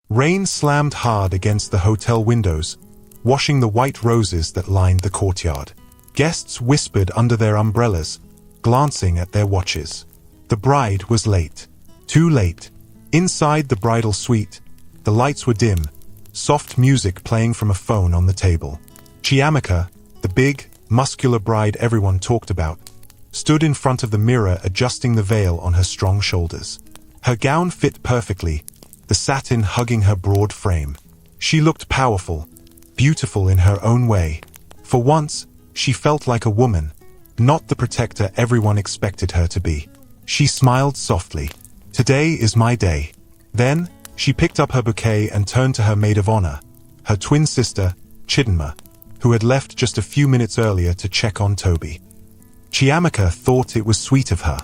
Rain slammed hard against the hotel windows, washing the white roses that lined the courtyard. Guests whispered under their umbrellas, glancing at their watches. The bride was late. Too late. Inside the bridal suite, the lights were dim, soft music playing from a phone on the table. Chiamaka, the big, muscular bride everyone talked about, stood in front of the mirror adjusting the veil on her strong shoulders. Her gown fit perfectly, the satin hugging her broad frame. She looked powerful, beautiful in her own way. For once, she felt like a woman, not the protector everyone expected her to be. She smiled softly. Today is my day. Then, she picked up her bouquet and turned to her maid of honor, her twin sister, Chidinma, who had left just a few minutes earlier to check on Toby. Chiamaka thought it was sweet of her.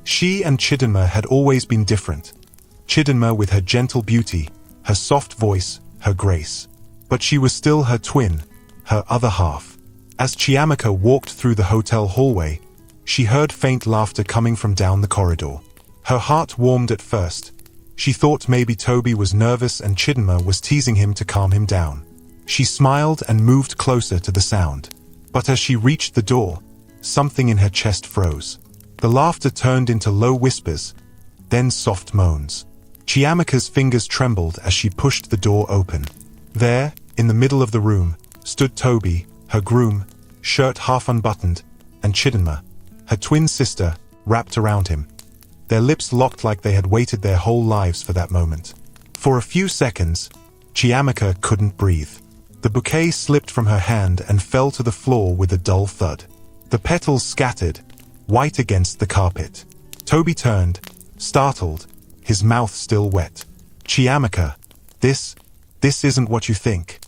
She and Chidinma had always been different. Chidinma with her gentle beauty, her soft voice, her grace. But she was still her twin, her other half. As Chiamaka walked through the hotel hallway, she heard faint laughter coming from down the corridor. Her heart warmed at first. She thought maybe Toby was nervous and Chidinma was teasing him to calm him down. She smiled and moved closer to the sound. But as she reached the door, something in her chest froze. The laughter turned into low whispers, then soft moans. Chiamaka's fingers trembled as she pushed the door open. There, in the middle of the room, stood Toby, her groom, shirt half unbuttoned, and Chidinma, her twin sister, wrapped around him. Their lips locked like they had waited their whole lives for that moment. For a few seconds, Chiamaka couldn't breathe. The bouquet slipped from her hand and fell to the floor with a dull thud. The petals scattered, white against the carpet. Toby turned, startled, his mouth still wet. Chiamaka, this isn't what you think.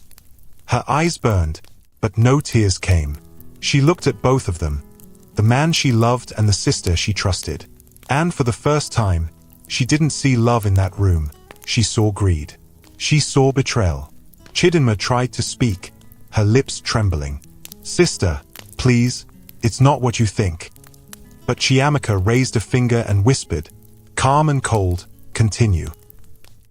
Her eyes burned, but no tears came. She looked at both of them, the man she loved and the sister she trusted. And for the first time, she didn't see love in that room. She saw greed. She saw betrayal. Chidinma tried to speak, her lips trembling. "Sister, please, it's not what you think." But Chiamaka raised a finger and whispered, calm and cold, "Continue."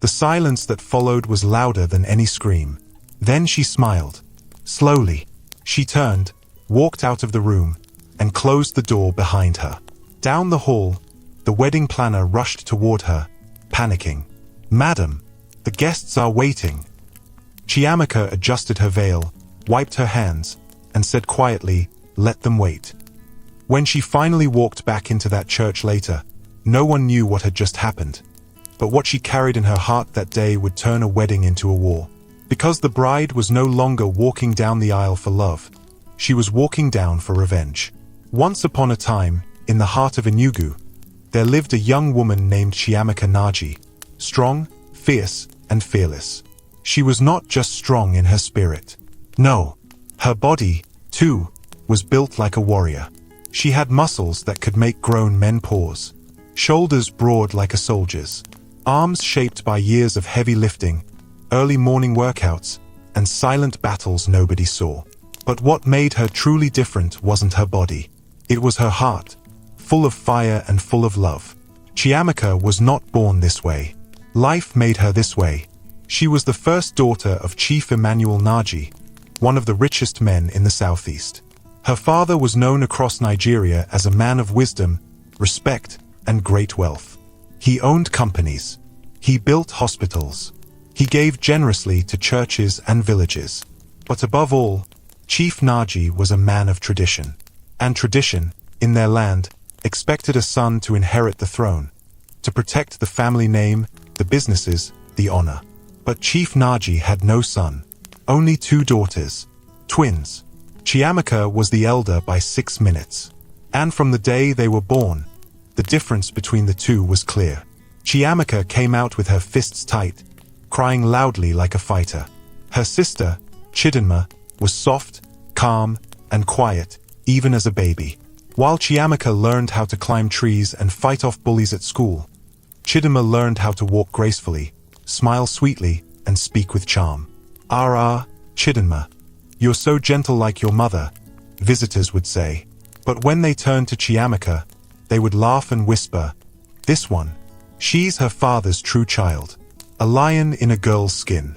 The silence that followed was louder than any scream. Then she smiled. Slowly, she turned, walked out of the room, and closed the door behind her. Down the hall, the wedding planner rushed toward her, panicking. "Madam, the guests are waiting." Chiamaka adjusted her veil, wiped her hands, and said quietly, "Let them wait." When she finally walked back into that church later, no one knew what had just happened. But what she carried in her heart that day would turn a wedding into a war. Because the bride was no longer walking down the aisle for love. She was walking down for revenge. Once upon a time, in the heart of Enugu, there lived a young woman named Chiamaka Naji, strong, fierce, and fearless. She was not just strong in her spirit. No, her body, too, was built like a warrior. She had muscles that could make grown men pause, shoulders broad like a soldier's, arms shaped by years of heavy lifting, early morning workouts, and silent battles nobody saw. But what made her truly different wasn't her body. It was her heart, full of fire and full of love. Chiamaka was not born this way. Life made her this way. She was the first daughter of Chief Emmanuel Naji, one of the richest men in the southeast. Her father was known across Nigeria as a man of wisdom, respect, and great wealth. He owned companies. He built hospitals. He gave generously to churches and villages. But above all, Chief Naji was a man of tradition. And tradition, in their land, expected a son to inherit the throne, to protect the family name, the businesses, the honor. But Chief Naji had no son, only 2 daughters, twins. Chiamaka was the elder by 6 minutes. And from the day they were born, the difference between the two was clear. Chiamaka came out with her fists tight, crying loudly like a fighter. Her sister, Chidinma, was soft, calm, and quiet, even as a baby. While Chiamaka learned how to climb trees and fight off bullies at school, Chidinma learned how to walk gracefully, smile sweetly, and speak with charm. "Ah, Chidinma, you're so gentle like your mother," visitors would say. But when they turned to Chiamaka, they would laugh and whisper, "This one, she's her father's true child." a lion in a girl's skin.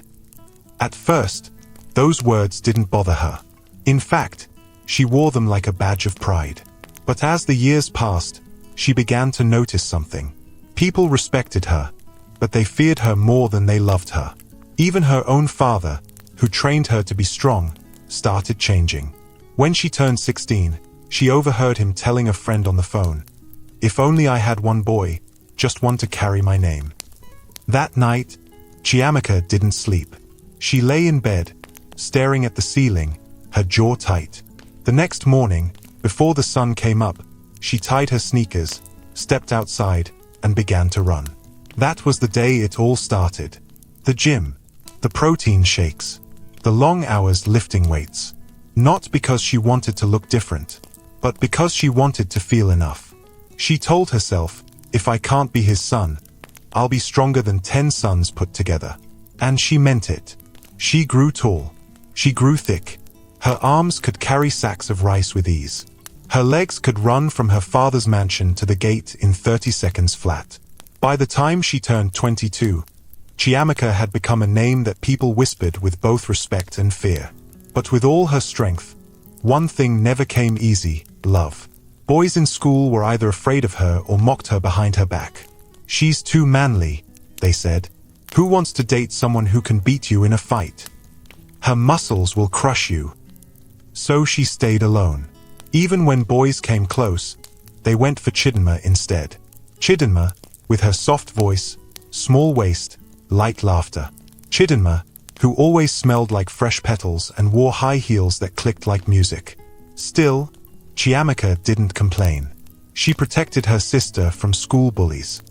At first, those words didn't bother her. In fact, she wore them like a badge of pride. But as the years passed, she began to notice something. People respected her, but they feared her more than they loved her. Even her own father, who trained her to be strong, started changing. When she turned 16, she overheard him telling a friend on the phone, "If only I had one boy, just one to carry my name." That night, Chiamaka didn't sleep. She lay in bed, staring at the ceiling, her jaw tight. The next morning, before the sun came up, she tied her sneakers, stepped outside, and began to run. That was the day it all started. The gym, the protein shakes, the long hours lifting weights. Not because she wanted to look different, but because she wanted to feel enough. She told herself, if I can't be his son, I'll be stronger than 10 sons put together. And she meant it. She grew tall. She grew thick. Her arms could carry sacks of rice with ease. Her legs could run from her father's mansion to the gate in 30 seconds flat. By the time she turned 22, Chiamaka had become a name that people whispered with both respect and fear. But with all her strength, one thing never came easy: love. Boys in school were either afraid of her or mocked her behind her back. "She's too manly," they said. "Who wants to date someone who can beat you in a fight? Her muscles will crush you." So she stayed alone. Even when boys came close, they went for Chidinma instead. Chidinma, with her soft voice, small waist, light laughter. Chidinma, who always smelled like fresh petals and wore high heels that clicked like music. Still, Chiamaka didn't complain. She protected her sister from school bullies.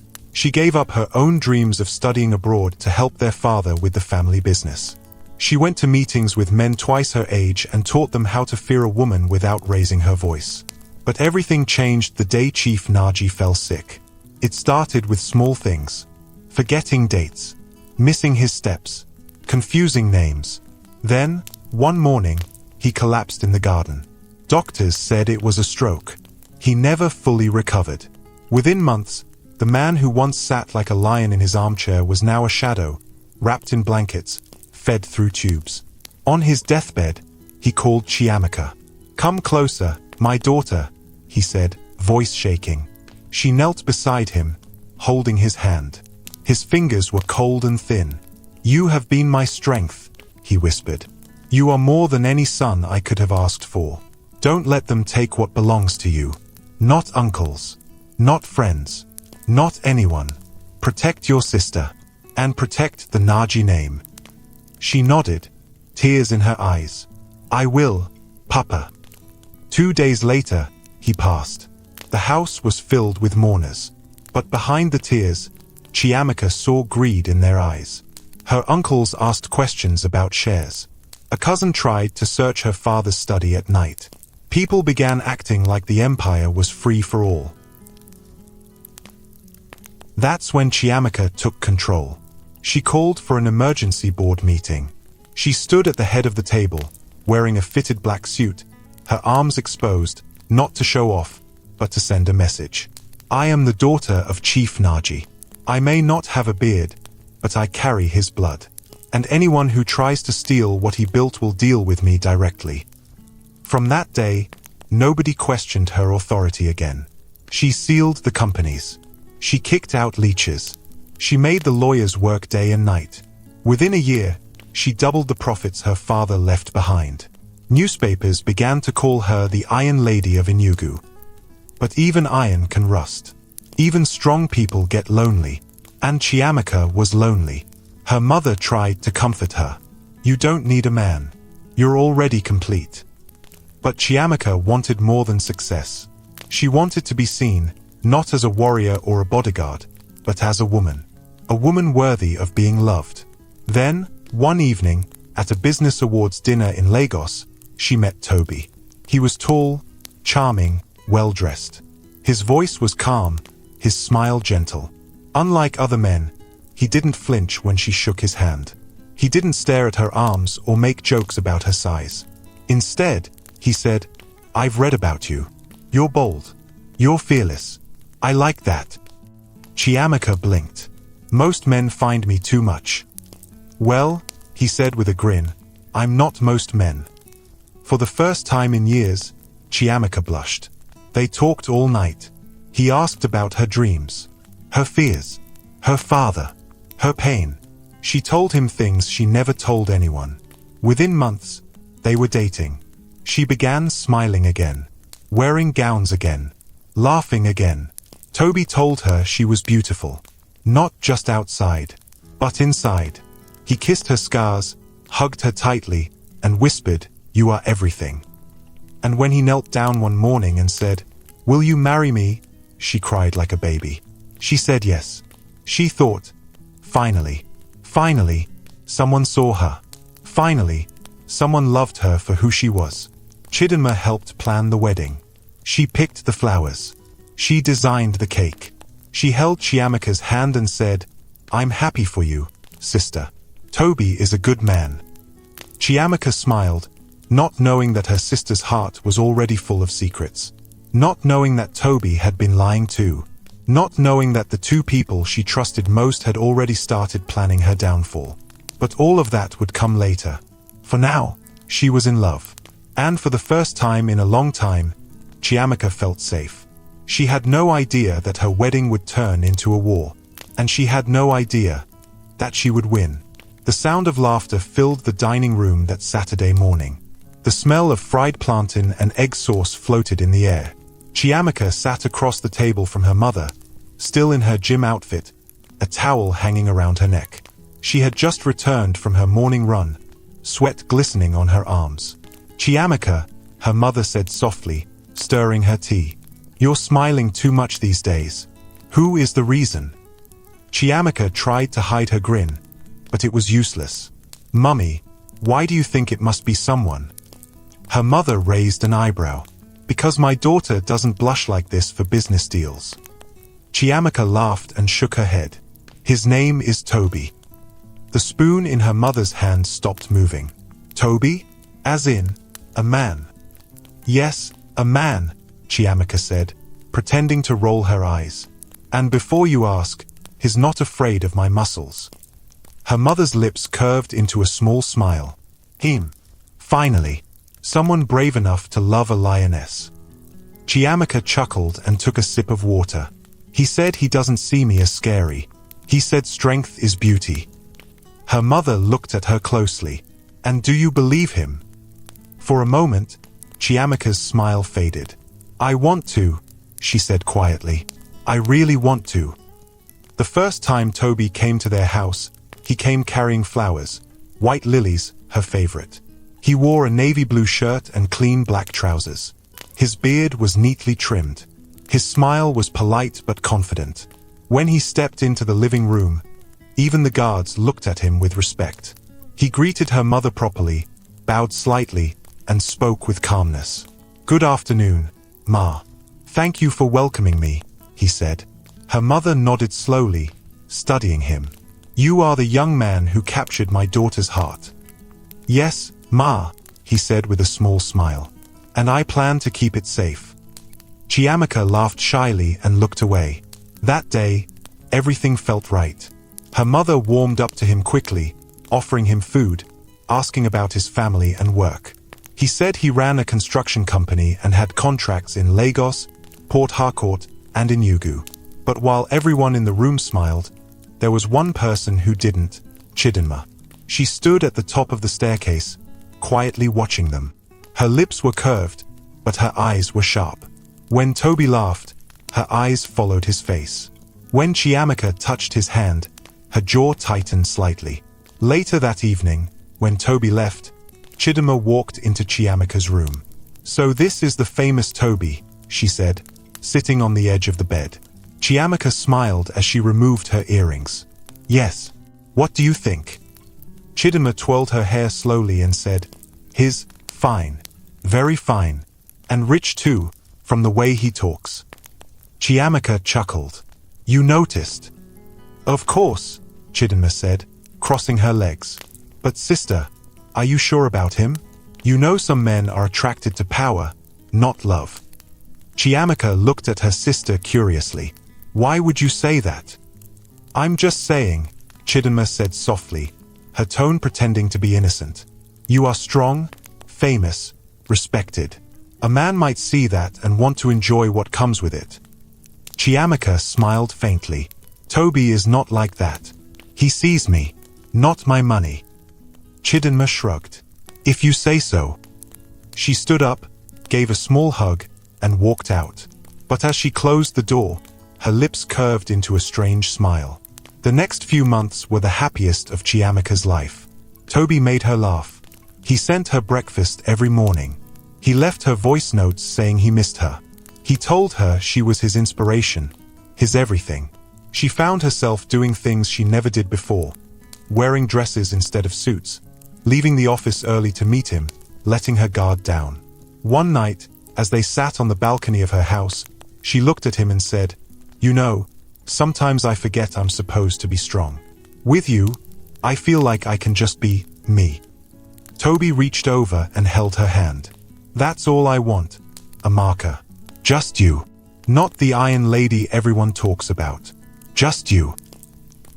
She gave up her own dreams of studying abroad to help their father with the family business. She went to meetings with men twice her age and taught them how to fear a woman without raising her voice. But everything changed the day Chief Naji fell sick. It started with small things: forgetting dates, missing his steps, confusing names. Then, one morning, he collapsed in the garden. Doctors said it was a stroke. He never fully recovered. Within months, the man who once sat like a lion in his armchair was now a shadow, wrapped in blankets, fed through tubes. On his deathbed, he called Chiamaka. "Come closer, my daughter," he said, voice shaking. She knelt beside him, holding his hand. His fingers were cold and thin. "You have been my strength," he whispered. "You are more than any son I could have asked for. Don't let them take what belongs to you. Not uncles, not friends, not anyone. Protect your sister, and protect the Naji name." She nodded, tears in her eyes. "I will, Papa." 2 days later, he passed. The house was filled with mourners. But behind the tears, Chiamaka saw greed in their eyes. Her uncles asked questions about shares. A cousin tried to search her father's study at night. People began acting like the empire was free for all. That's when Chiamaka took control. She called for an emergency board meeting. She stood at the head of the table, wearing a fitted black suit, her arms exposed, not to show off, but to send a message. "I am the daughter of Chief Naji. I may not have a beard, but I carry his blood. And anyone who tries to steal what he built will deal with me directly." From that day, nobody questioned her authority again. She sealed the companies. She kicked out leeches. She made the lawyers work day and night. Within a year, she doubled the profits her father left behind. Newspapers began to call her the Iron Lady of Enugu. But even iron can rust. Even strong people get lonely. And Chiamaka was lonely. Her mother tried to comfort her. "You don't need a man. You're already complete." But Chiamaka wanted more than success. She wanted to be seen, not as a warrior or a bodyguard, but as a woman. A woman worthy of being loved. Then, one evening, at a business awards dinner in Lagos, she met Toby. He was tall, charming, well-dressed. His voice was calm, his smile gentle. Unlike other men, he didn't flinch when she shook his hand. He didn't stare at her arms or make jokes about her size. Instead, he said, "I've read about you. You're bold. You're fearless. I like that." Chiamaka blinked. Most men find me too much. Well, he said with a grin, I'm not most men. For the first time in years, Chiamaka blushed. They talked all night. He asked about her dreams, her fears, her father, her pain. She told him things she never told anyone. Within months, they were dating. She began smiling again, wearing gowns again, laughing again. Toby told her she was beautiful, not just outside, but inside. He kissed her scars, hugged her tightly, and whispered, "You are everything." And when he knelt down one morning and said, "Will you marry me?" she cried like a baby. She said yes. She thought, finally, someone saw her. Finally, someone loved her for who she was. Chidinma helped plan the wedding. She picked the flowers. She designed the cake. She held Chiamaka's hand and said, "I'm happy for you, sister. Toby is a good man." Chiamaka smiled, not knowing that her sister's heart was already full of secrets. Not knowing that Toby had been lying too. Not knowing that the two people she trusted most had already started planning her downfall. But all of that would come later. For now, she was in love. And for the first time in a long time, Chiamaka felt safe. She had no idea that her wedding would turn into a war. And she had no idea that she would win. The sound of laughter filled the dining room that Saturday morning. The smell of fried plantain and egg sauce floated in the air. Chiamaka sat across the table from her mother, still in her gym outfit, a towel hanging around her neck. She had just returned from her morning run, sweat glistening on her arms. "Chiamaka," her mother said softly, stirring her tea. "You're smiling too much these days. Who is the reason?" Chiamaka tried to hide her grin, but it was useless. "Mummy, why do you think it must be someone?" Her mother raised an eyebrow. "Because my daughter doesn't blush like this for business deals." Chiamaka laughed and shook her head. "His name is Toby." The spoon in her mother's hand stopped moving. "Toby? As in, a man?" "Yes, a man," Chiamaka said, pretending to roll her eyes. "And before you ask, he's not afraid of my muscles." Her mother's lips curved into a small smile. "Him. Finally. Someone brave enough to love a lioness." Chiamaka chuckled and took a sip of water. "He said he doesn't see me as scary. He said strength is beauty." Her mother looked at her closely. "And do you believe him?" For a moment, Chiamaka's smile faded. "I want to," she said quietly. "I really want to." The first time Toby came to their house, he came carrying flowers, white lilies, her favorite. He wore a navy blue shirt and clean black trousers. His beard was neatly trimmed. His smile was polite but confident. When he stepped into the living room, even the guards looked at him with respect. He greeted her mother properly, bowed slightly, and spoke with calmness. "Good afternoon, Ma. Thank you for welcoming me," he said. Her mother nodded slowly, studying him. "You are the young man who captured my daughter's heart." "Yes, Ma," he said with a small smile. "And I plan to keep it safe." Chiamaka laughed shyly and looked away. That day, everything felt right. Her mother warmed up to him quickly, offering him food, asking about his family and work. He said he ran a construction company and had contracts in Lagos, Port Harcourt, and in Yugu. But while everyone in the room smiled, there was one person who didn't, Chidinma. She stood at the top of the staircase, quietly watching them. Her lips were curved, but her eyes were sharp. When Toby laughed, her eyes followed his face. When Chiamaka touched his hand, her jaw tightened slightly. Later that evening, when Toby left, Chidinma walked into Chiamaka's room. "So this is the famous Toby," she said, sitting on the edge of the bed. Chiamaka smiled as she removed her earrings. "Yes. What do you think?" Chidinma twirled her hair slowly and said, "He's fine. Very fine. And rich too, from the way he talks." Chiamaka chuckled. "You noticed?" "Of course," Chidinma said, crossing her legs. "But sister, are you sure about him? You know some men are attracted to power, not love." Chiamaka looked at her sister curiously. "Why would you say that?" I'm just saying, Chidinma said softly, her tone pretending to be innocent. You are strong, famous, respected. A man might see that and want to enjoy what comes with it. Chiamaka smiled faintly. Toby is not like that. He sees me, not my money. Chidinma shrugged. If you say so. She stood up, gave a small hug, and walked out. But as she closed the door, her lips curved into a strange smile. The next few months were the happiest of Chiamaka's life. Toby made her laugh. He sent her breakfast every morning. He left her voice notes saying he missed her. He told her she was his inspiration, his everything. She found herself doing things she never did before, wearing dresses instead of suits, leaving the office early to meet him, letting her guard down. One night, as they sat on the balcony of her house, she looked at him and said, "You know, sometimes I forget I'm supposed to be strong. With you, I feel like I can just be me." Toby reached over and held her hand. "That's all I want, Amaka. Just you. Not the Iron Lady everyone talks about. Just you."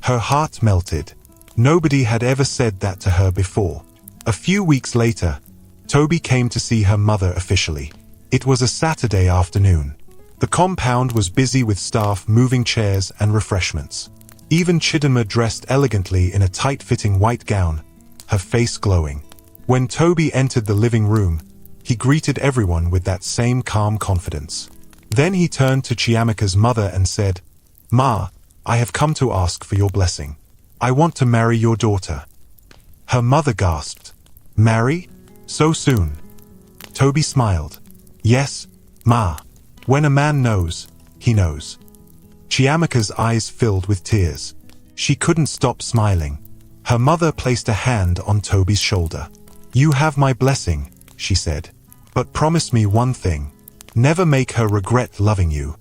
Her heart melted. Nobody had ever said that to her before. A few weeks later, Toby came to see her mother officially. It was a Saturday afternoon. The compound was busy with staff moving chairs and refreshments. Even Chidinma dressed elegantly in a tight-fitting white gown, her face glowing. When Toby entered the living room, he greeted everyone with that same calm confidence. Then he turned to Chiamaka's mother and said, "Ma, I have come to ask for your blessing. I want to marry your daughter." Her mother gasped. "Marry? So soon?" Toby smiled. "Yes, Ma. When a man knows, he knows." Chiamaka's eyes filled with tears. She couldn't stop smiling. Her mother placed a hand on Toby's shoulder. "You have my blessing," she said. "But promise me one thing. Never make her regret loving you."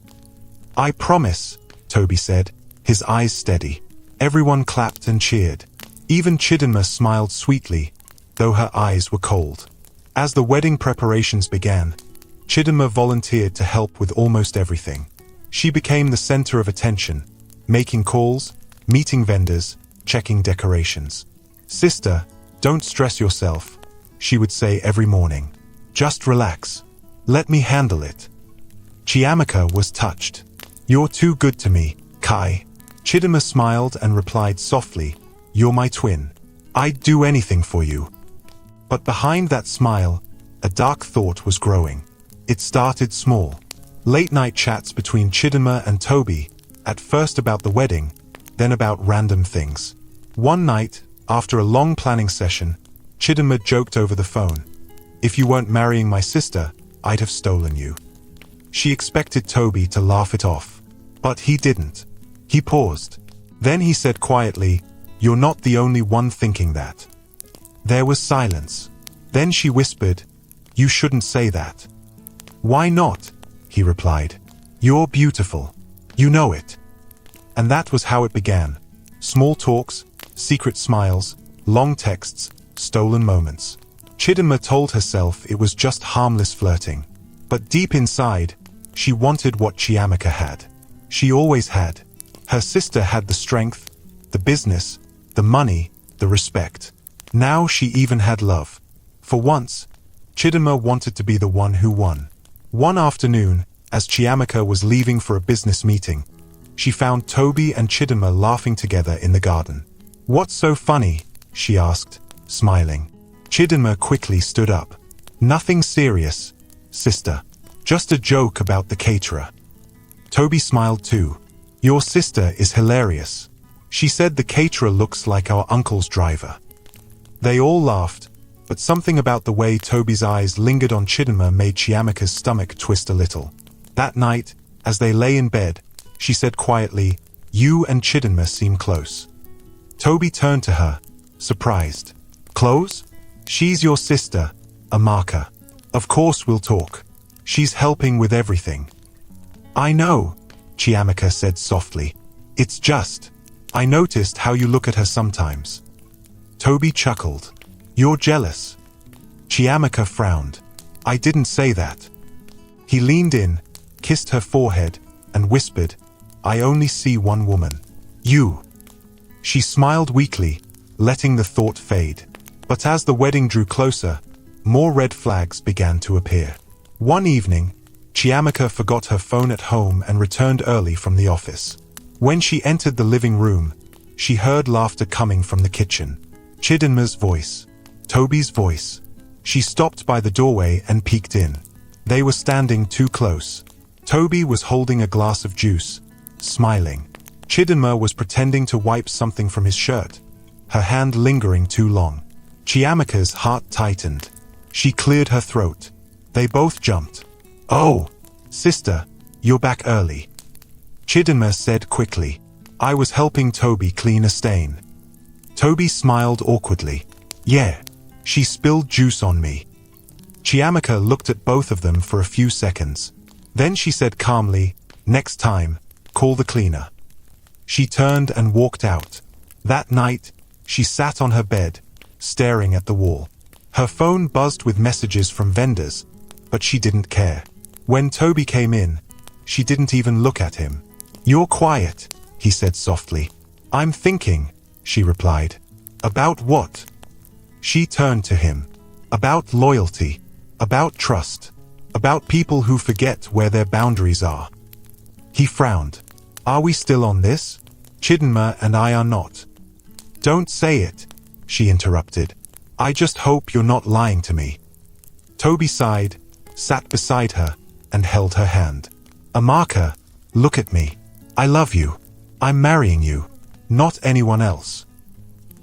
"I promise," Toby said, his eyes steady. Everyone clapped and cheered. Even Chidinma smiled sweetly, though her eyes were cold. As the wedding preparations began, Chidinma volunteered to help with almost everything. She became the center of attention, making calls, meeting vendors, checking decorations. "Sister, don't stress yourself," she would say every morning. "Just relax. Let me handle it." Chiamaka was touched. "You're too good to me, Kai." Chidinma smiled and replied softly, "You're my twin. I'd do anything for you." But behind that smile, a dark thought was growing. It started small. Late-night chats between Chidinma and Toby, at first about the wedding, then about random things. One night, after a long planning session, Chidinma joked over the phone, "If you weren't marrying my sister, I'd have stolen you." She expected Toby to laugh it off. But he didn't. He paused. Then he said quietly, "You're not the only one thinking that." There was silence. Then she whispered, "You shouldn't say that." "Why not?" he replied. "You're beautiful. You know it." And that was how it began. Small talks, secret smiles, long texts, stolen moments. Chidinma told herself it was just harmless flirting. But deep inside, she wanted what Chiamaka had. She always had. Her sister had the strength, the business, the money, the respect. Now she even had love. For once, Chidinma wanted to be the one who won. One afternoon, as Chiamaka was leaving for a business meeting, she found Toby and Chidinma laughing together in the garden. "What's so funny?" she asked, smiling. Chidinma quickly stood up. "Nothing serious, sister. Just a joke about the caterer." Toby smiled too. "Your sister is hilarious. She said the caterer looks like our uncle's driver." They all laughed, but something about the way Toby's eyes lingered on Chidinma made Chiamaka's stomach twist a little. That night, as they lay in bed, she said quietly, "You and Chidinma seem close." Toby turned to her, surprised. "Close? She's your sister, Amaka. Of course we'll talk. She's helping with everything." "I know," Chiamaka said softly. "It's just, I noticed how you look at her sometimes." Toby chuckled. "You're jealous." Chiamaka frowned. "I didn't say that." He leaned in, kissed her forehead, and whispered, "I only see one woman. You." She smiled weakly, letting the thought fade. But as the wedding drew closer, more red flags began to appear. One evening, Chiamaka forgot her phone at home and returned early from the office. When she entered the living room, she heard laughter coming from the kitchen. Chidinma's voice. Toby's voice. She stopped by the doorway and peeked in. They were standing too close. Toby was holding a glass of juice, smiling. Chidinma was pretending to wipe something from his shirt, her hand lingering too long. Chiamaka's heart tightened. She cleared her throat. They both jumped. "Oh, sister, you're back early," Chidinma said quickly. "I was helping Toby clean a stain." Toby smiled awkwardly. "Yeah, she spilled juice on me." Chiamaka looked at both of them for a few seconds. Then she said calmly, "Next time, call the cleaner." She turned and walked out. That night, she sat on her bed, staring at the wall. Her phone buzzed with messages from vendors, but she didn't care. When Toby came in, she didn't even look at him. "You're quiet," he said softly. "I'm thinking," she replied. "About what?" She turned to him. "About loyalty. About trust. About people who forget where their boundaries are." He frowned. "Are we still on this? Chidinma and I are not." "Don't say it," she interrupted. "I just hope you're not lying to me." Toby sighed, sat beside her, and held her hand. "Amaka, look at me. I love you. I'm marrying you, not anyone else."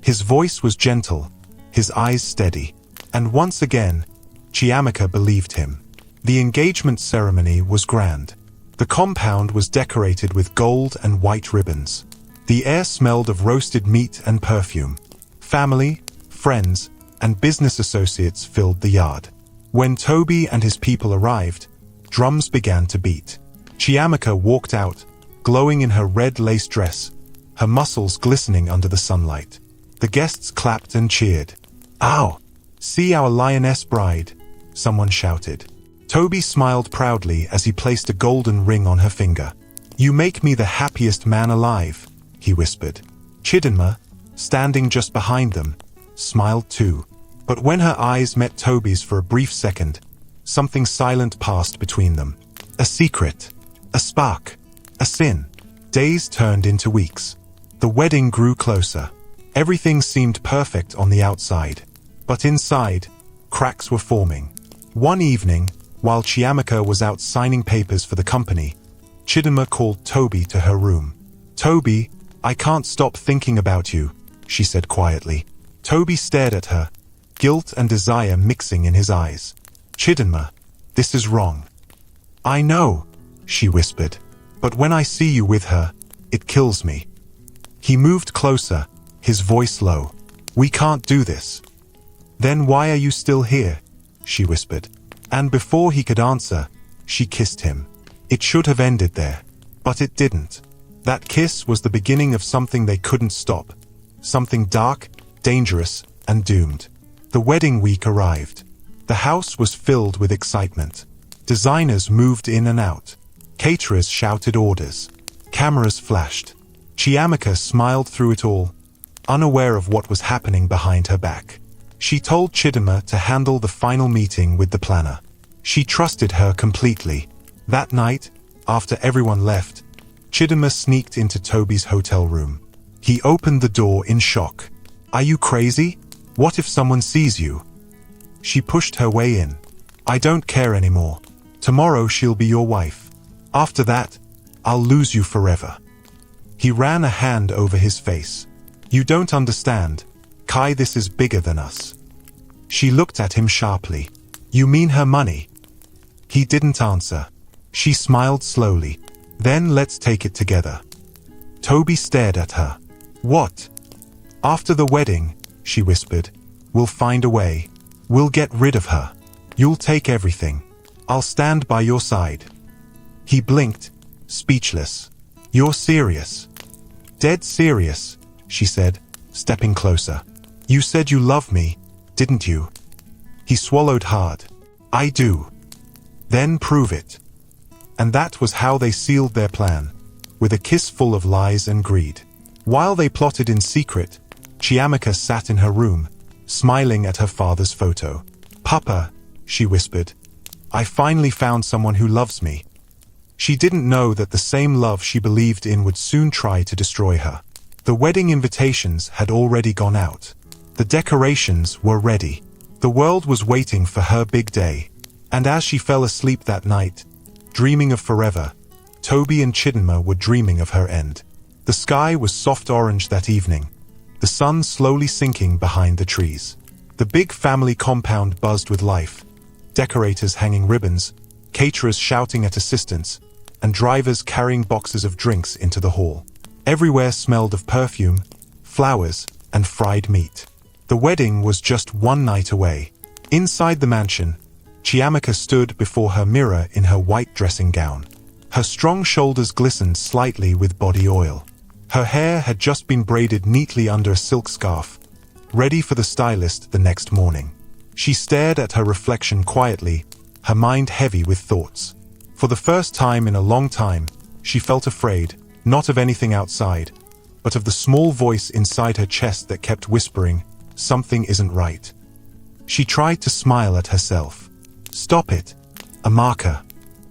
His voice was gentle, his eyes steady. And once again, Chiamaka believed him. The engagement ceremony was grand. The compound was decorated with gold and white ribbons. The air smelled of roasted meat and perfume. Family, friends, and business associates filled the yard. When Toby and his people arrived, drums began to beat. Chiamaka walked out, glowing in her red lace dress, her muscles glistening under the sunlight. The guests clapped and cheered. "Ow! See our lioness bride," someone shouted. Toby smiled proudly as he placed a golden ring on her finger. "You make me the happiest man alive," he whispered. Chidinma, standing just behind them, smiled too. But when her eyes met Toby's for a brief second, something silent passed between them. A secret. A spark. A sin. Days turned into weeks. The wedding grew closer. Everything seemed perfect on the outside. But inside, cracks were forming. One evening, while Chiamaka was out signing papers for the company, Chidinma called Toby to her room. "Toby, I can't stop thinking about you," she said quietly. Toby stared at her, guilt and desire mixing in his eyes. "Chidinma, this is wrong." "I know," she whispered. "But when I see you with her, it kills me." He moved closer, his voice low. "We can't do this." "Then why are you still here?" she whispered. And before he could answer, she kissed him. It should have ended there, but it didn't. That kiss was the beginning of something they couldn't stop. Something dark, dangerous, and doomed. The wedding week arrived. The house was filled with excitement. Designers moved in and out. Caterers shouted orders. Cameras flashed. Chiamaka smiled through it all, unaware of what was happening behind her back. She told Chidinma to handle the final meeting with the planner. She trusted her completely. That night, after everyone left, Chidinma sneaked into Toby's hotel room. He opened the door in shock. "Are you crazy? What if someone sees you?" She pushed her way in. "I don't care anymore. Tomorrow she'll be your wife. After that, I'll lose you forever." He ran a hand over his face. "You don't understand. Kai, this is bigger than us." She looked at him sharply. "You mean her money?" He didn't answer. She smiled slowly. "Then let's take it together." Toby stared at her. "What?" "After the wedding," she whispered, "we'll find a way. We'll get rid of her. You'll take everything. I'll stand by your side." He blinked, speechless. "You're serious?" "Dead serious," she said, stepping closer. "You said you love me, didn't you?" He swallowed hard. "I do." "Then prove it." And that was how they sealed their plan, with a kiss full of lies and greed. While they plotted in secret, Chiamaka sat in her room, smiling at her father's photo. "Papa," she whispered, "I finally found someone who loves me." She didn't know that the same love she believed in would soon try to destroy her. The wedding invitations had already gone out. The decorations were ready. The world was waiting for her big day. And as she fell asleep that night, dreaming of forever, Toby and Chidinma were dreaming of her end. The sky was soft orange that evening, the sun slowly sinking behind the trees. The big family compound buzzed with life, decorators hanging ribbons, caterers shouting at assistants, and drivers carrying boxes of drinks into the hall. Everywhere smelled of perfume, flowers, and fried meat. The wedding was just one night away. Inside the mansion, Chiamaka stood before her mirror in her white dressing gown. Her strong shoulders glistened slightly with body oil. Her hair had just been braided neatly under a silk scarf, ready for the stylist the next morning. She stared at her reflection quietly, her mind heavy with thoughts. For the first time in a long time, she felt afraid, not of anything outside, but of the small voice inside her chest that kept whispering, "Something isn't right." She tried to smile at herself. "Stop it, Amaka.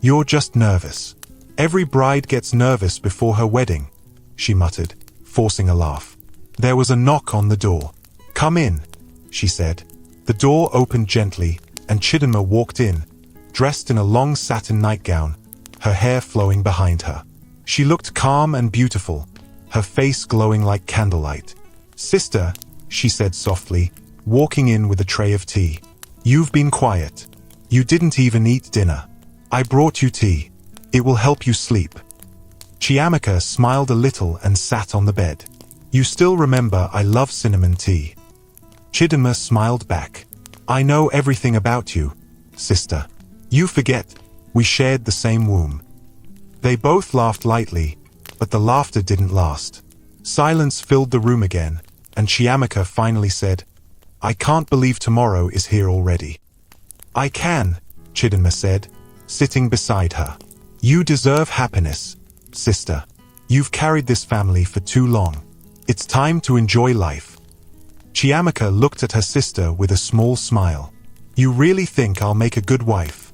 You're just nervous. Every bride gets nervous before her wedding," she muttered, forcing a laugh. There was a knock on the door. "Come in," she said. The door opened gently, and Chidinma walked in, dressed in a long satin nightgown, her hair flowing behind her. She looked calm and beautiful, her face glowing like candlelight. "Sister," she said softly, walking in with a tray of tea. "You've been quiet. You didn't even eat dinner. I brought you tea. It will help you sleep." Chiamaka smiled a little and sat on the bed. "You still remember I love cinnamon tea." Chidinma smiled back. "I know everything about you, sister. You forget, we shared the same womb." They both laughed lightly, but the laughter didn't last. Silence filled the room again, and Chiamaka finally said, "I can't believe tomorrow is here already." "I can," Chidinma said, sitting beside her. "You deserve happiness, sister. You've carried this family for too long. It's time to enjoy life." Chiamaka looked at her sister with a small smile. "You really think I'll make a good wife?"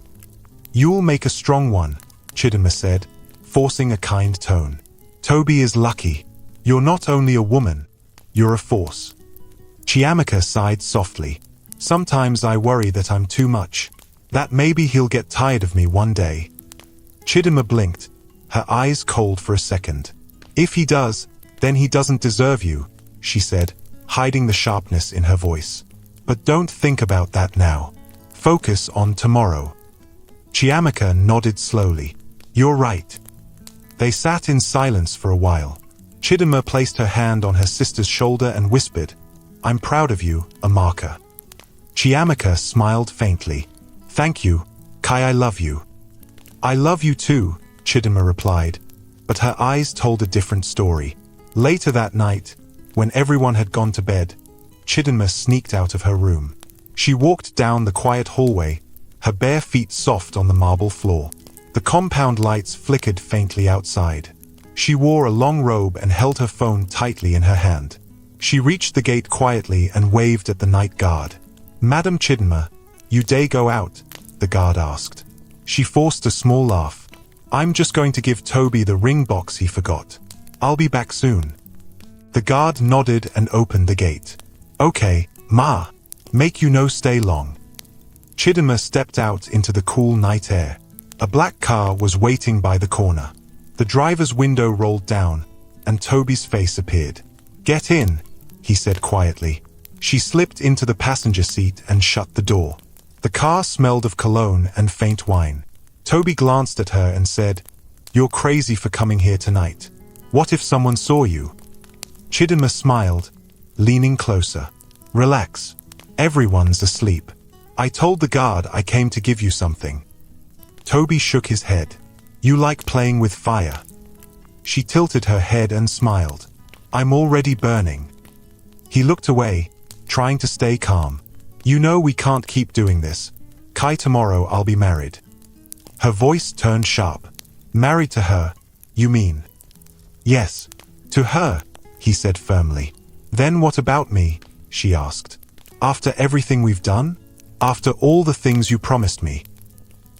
"You'll make a strong one," Chidinma said, forcing a kind tone. "Toby is lucky. You're not only a woman, you're a force." Chiamaka sighed softly. "Sometimes I worry that I'm too much, that maybe he'll get tired of me one day." Chidinma blinked, her eyes cold for a second. "If he does, then he doesn't deserve you," she said, hiding the sharpness in her voice. "But don't think about that now. Focus on tomorrow." Chiamaka nodded slowly. "You're right." They sat in silence for a while. Chidinma placed her hand on her sister's shoulder and whispered, "I'm proud of you, Amaka." Chiamaka smiled faintly. "Thank you, Kai. I love you." "I love you too," Chidinma replied, but her eyes told a different story. Later that night, when everyone had gone to bed, Chidinma sneaked out of her room. She walked down the quiet hallway, her bare feet soft on the marble floor. The compound lights flickered faintly outside. She wore a long robe and held her phone tightly in her hand. She reached the gate quietly and waved at the night guard. "Madam Chidinma, you day go out?" the guard asked. She forced a small laugh. "I'm just going to give Toby the ring box he forgot. I'll be back soon." The guard nodded and opened the gate. "Okay, Ma. Make you no stay long." Chidinma stepped out into the cool night air. A black car was waiting by the corner. The driver's window rolled down, and Toby's face appeared. "Get in," he said quietly. She slipped into the passenger seat and shut the door. The car smelled of cologne and faint wine. Toby glanced at her and said, "You're crazy for coming here tonight. What if someone saw you?" Chidinma smiled, leaning closer. "Relax. Everyone's asleep. I told the guard I came to give you something." Toby shook his head. "You like playing with fire." She tilted her head and smiled. "I'm already burning." He looked away, trying to stay calm. "You know we can't keep doing this. Kai, tomorrow I'll be married." Her voice turned sharp. "Married to her, you mean?" "Yes, to her," he said firmly. Then what about me? She asked. After everything we've done? After all the things you promised me?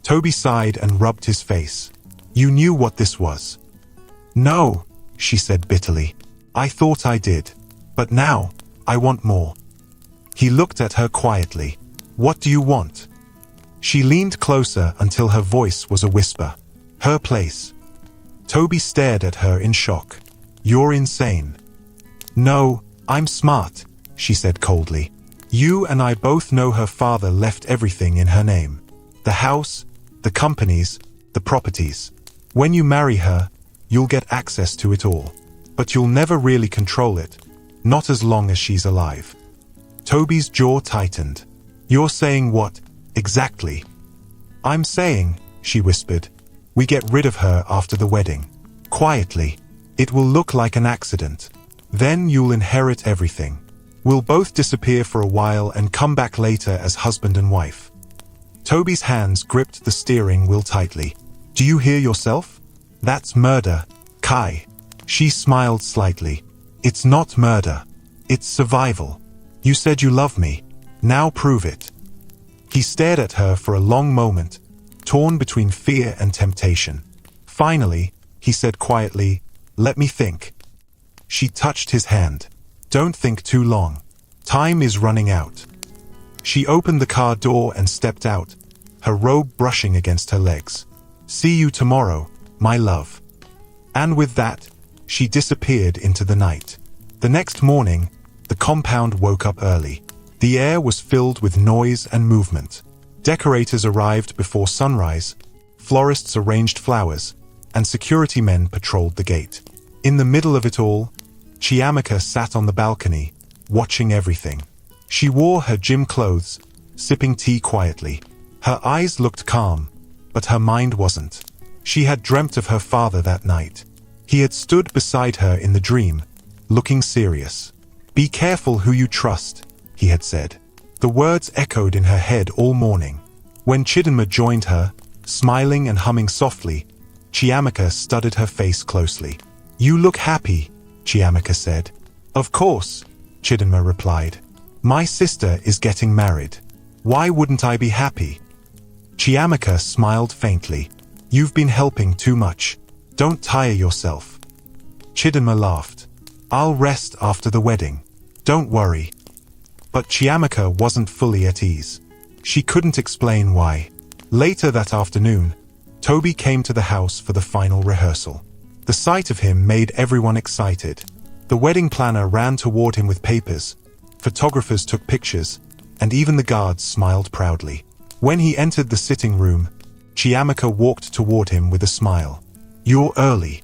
Toby sighed and rubbed his face. You knew what this was. No, she said bitterly. I thought I did. But now, I want more. He looked at her quietly. What do you want? She leaned closer until her voice was a whisper. Her place. Toby stared at her in shock. You're insane. No, I'm smart, she said coldly. You and I both know her father left everything in her name. The house, the companies, the properties. When you marry her, you'll get access to it all. But you'll never really control it. Not as long as she's alive. Toby's jaw tightened. You're saying what, exactly? I'm saying, she whispered, we get rid of her after the wedding. Quietly. It will look like an accident. Then you'll inherit everything. We'll both disappear for a while and come back later as husband and wife. Toby's hands gripped the steering wheel tightly. Do you hear yourself? That's murder, Kai. She smiled slightly. It's not murder. It's survival. You said you love me. Now prove it. He stared at her for a long moment, torn between fear and temptation. Finally, he said quietly, let me think. She touched his hand. Don't think too long. Time is running out. She opened the car door and stepped out, her robe brushing against her legs. See you tomorrow, my love. And with that, she disappeared into the night. The next morning, the compound woke up early. The air was filled with noise and movement. Decorators arrived before sunrise, florists arranged flowers, and security men patrolled the gate. In the middle of it all, Chiamaka sat on the balcony, watching everything. She wore her gym clothes, sipping tea quietly. Her eyes looked calm, but her mind wasn't. She had dreamt of her father that night. He had stood beside her in the dream, looking serious. Be careful who you trust, he had said. The words echoed in her head all morning. When Chidinma joined her, smiling and humming softly, Chiamaka studied her face closely. You look happy, Chiamaka said. Of course, Chidinma replied. My sister is getting married. Why wouldn't I be happy? Chiamaka smiled faintly. You've been helping too much. Don't tire yourself. Chidinma laughed. I'll rest after the wedding. Don't worry. But Chiamaka wasn't fully at ease. She couldn't explain why. Later that afternoon, Toby came to the house for the final rehearsal. The sight of him made everyone excited. The wedding planner ran toward him with papers, photographers took pictures, and even the guards smiled proudly. When he entered the sitting room, Chiamaka walked toward him with a smile. You're early.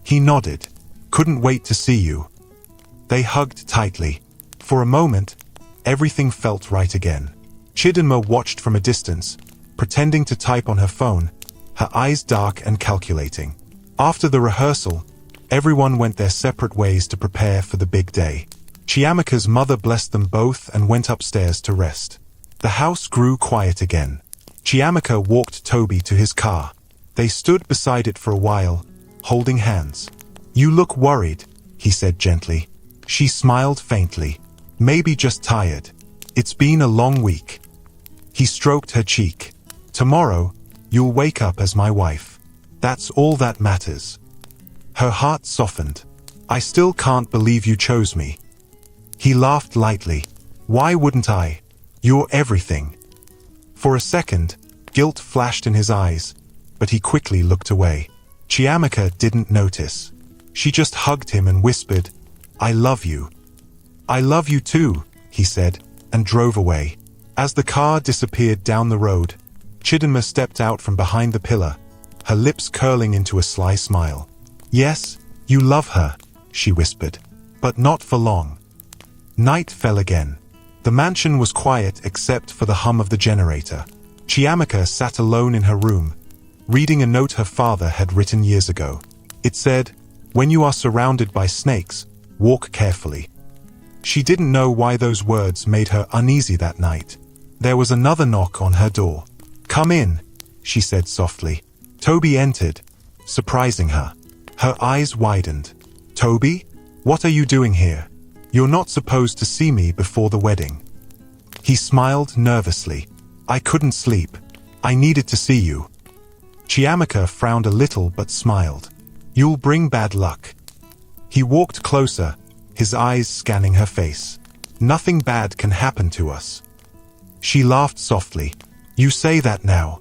He nodded. Couldn't wait to see you. They hugged tightly. For a moment, everything felt right again. Chidinma watched from a distance, pretending to type on her phone, her eyes dark and calculating. After the rehearsal, everyone went their separate ways to prepare for the big day. Chiamaka's mother blessed them both and went upstairs to rest. The house grew quiet again. Chiamaka walked Toby to his car. They stood beside it for a while, holding hands. You look worried, he said gently. She smiled faintly. Maybe just tired. It's been a long week. He stroked her cheek. Tomorrow, you'll wake up as my wife. That's all that matters. Her heart softened. I still can't believe you chose me. He laughed lightly. Why wouldn't I? You're everything. For a second, guilt flashed in his eyes, but he quickly looked away. Chiamaka didn't notice. She just hugged him and whispered, I love you. I love you too, he said, and drove away. As the car disappeared down the road, Chidinma stepped out from behind the pillar, her lips curling into a sly smile. Yes, you love her, she whispered, but not for long. Night fell again. The mansion was quiet except for the hum of the generator. Chiamaka sat alone in her room, reading a note her father had written years ago. It said, when you are surrounded by snakes, walk carefully. She didn't know why those words made her uneasy that night. There was another knock on her door. Come in, she said softly. Toby entered, surprising her. Her eyes widened. Toby? "What are you doing here? You're not supposed to see me before the wedding." He smiled nervously. "I couldn't sleep. I needed to see you." Chiamaka frowned a little but smiled. "You'll bring bad luck." He walked closer, his eyes scanning her face. "Nothing bad can happen to us." She laughed softly. "You say that now."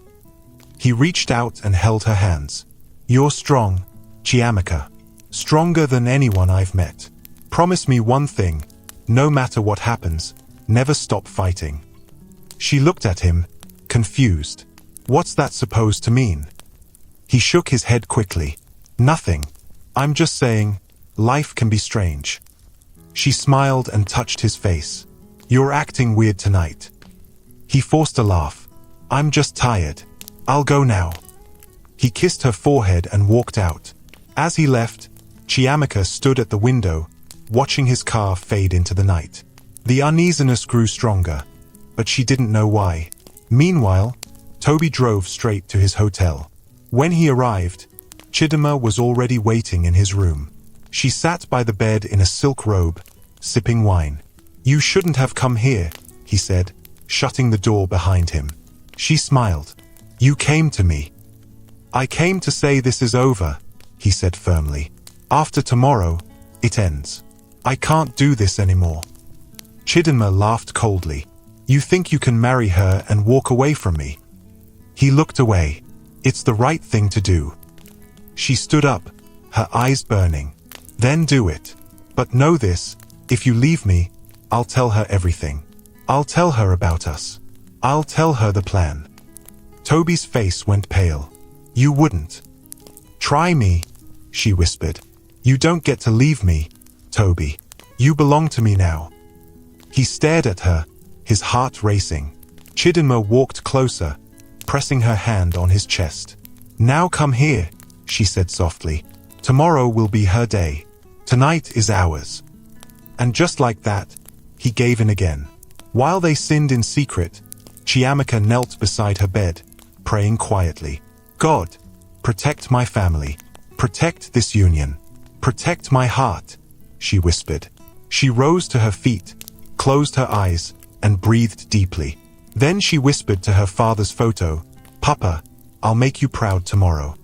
He reached out and held her hands. "You're strong, Chiamaka. Stronger than anyone I've met. Promise me one thing, no matter what happens, never stop fighting." She looked at him, confused. "What's that supposed to mean?" He shook his head quickly. "Nothing. I'm just saying, life can be strange." She smiled and touched his face. "You're acting weird tonight." He forced a laugh. "I'm just tired. I'll go now." He kissed her forehead and walked out. As he left, Chiamaka stood at the window, watching his car fade into the night. The uneasiness grew stronger, but she didn't know why. Meanwhile, Toby drove straight to his hotel. When he arrived, Chidima was already waiting in his room. She sat by the bed in a silk robe, sipping wine. "You shouldn't have come here," he said, shutting the door behind him. She smiled. "You came to me." "I came to say this is over," he said firmly. "After tomorrow, it ends. I can't do this anymore." Chidima laughed coldly. "You think you can marry her and walk away from me?" He looked away. "It's the right thing to do." She stood up, her eyes burning. "Then do it. But know this, if you leave me, I'll tell her everything. I'll tell her about us. I'll tell her the plan." Toby's face went pale. "You wouldn't." "Try me," she whispered. "You don't get to leave me, Toby. You belong to me now." He stared at her, his heart racing. Chidima walked closer, pressing her hand on his chest. "Now come here," she said softly. "Tomorrow will be her day. Tonight is ours." And just like that, he gave in again. While they sinned in secret, Chiamaka knelt beside her bed, praying quietly. "God, protect my family. Protect this union. Protect my heart," she whispered. She rose to her feet, closed her eyes, and breathed deeply. Then she whispered to her father's photo, "Papa, I'll make you proud tomorrow."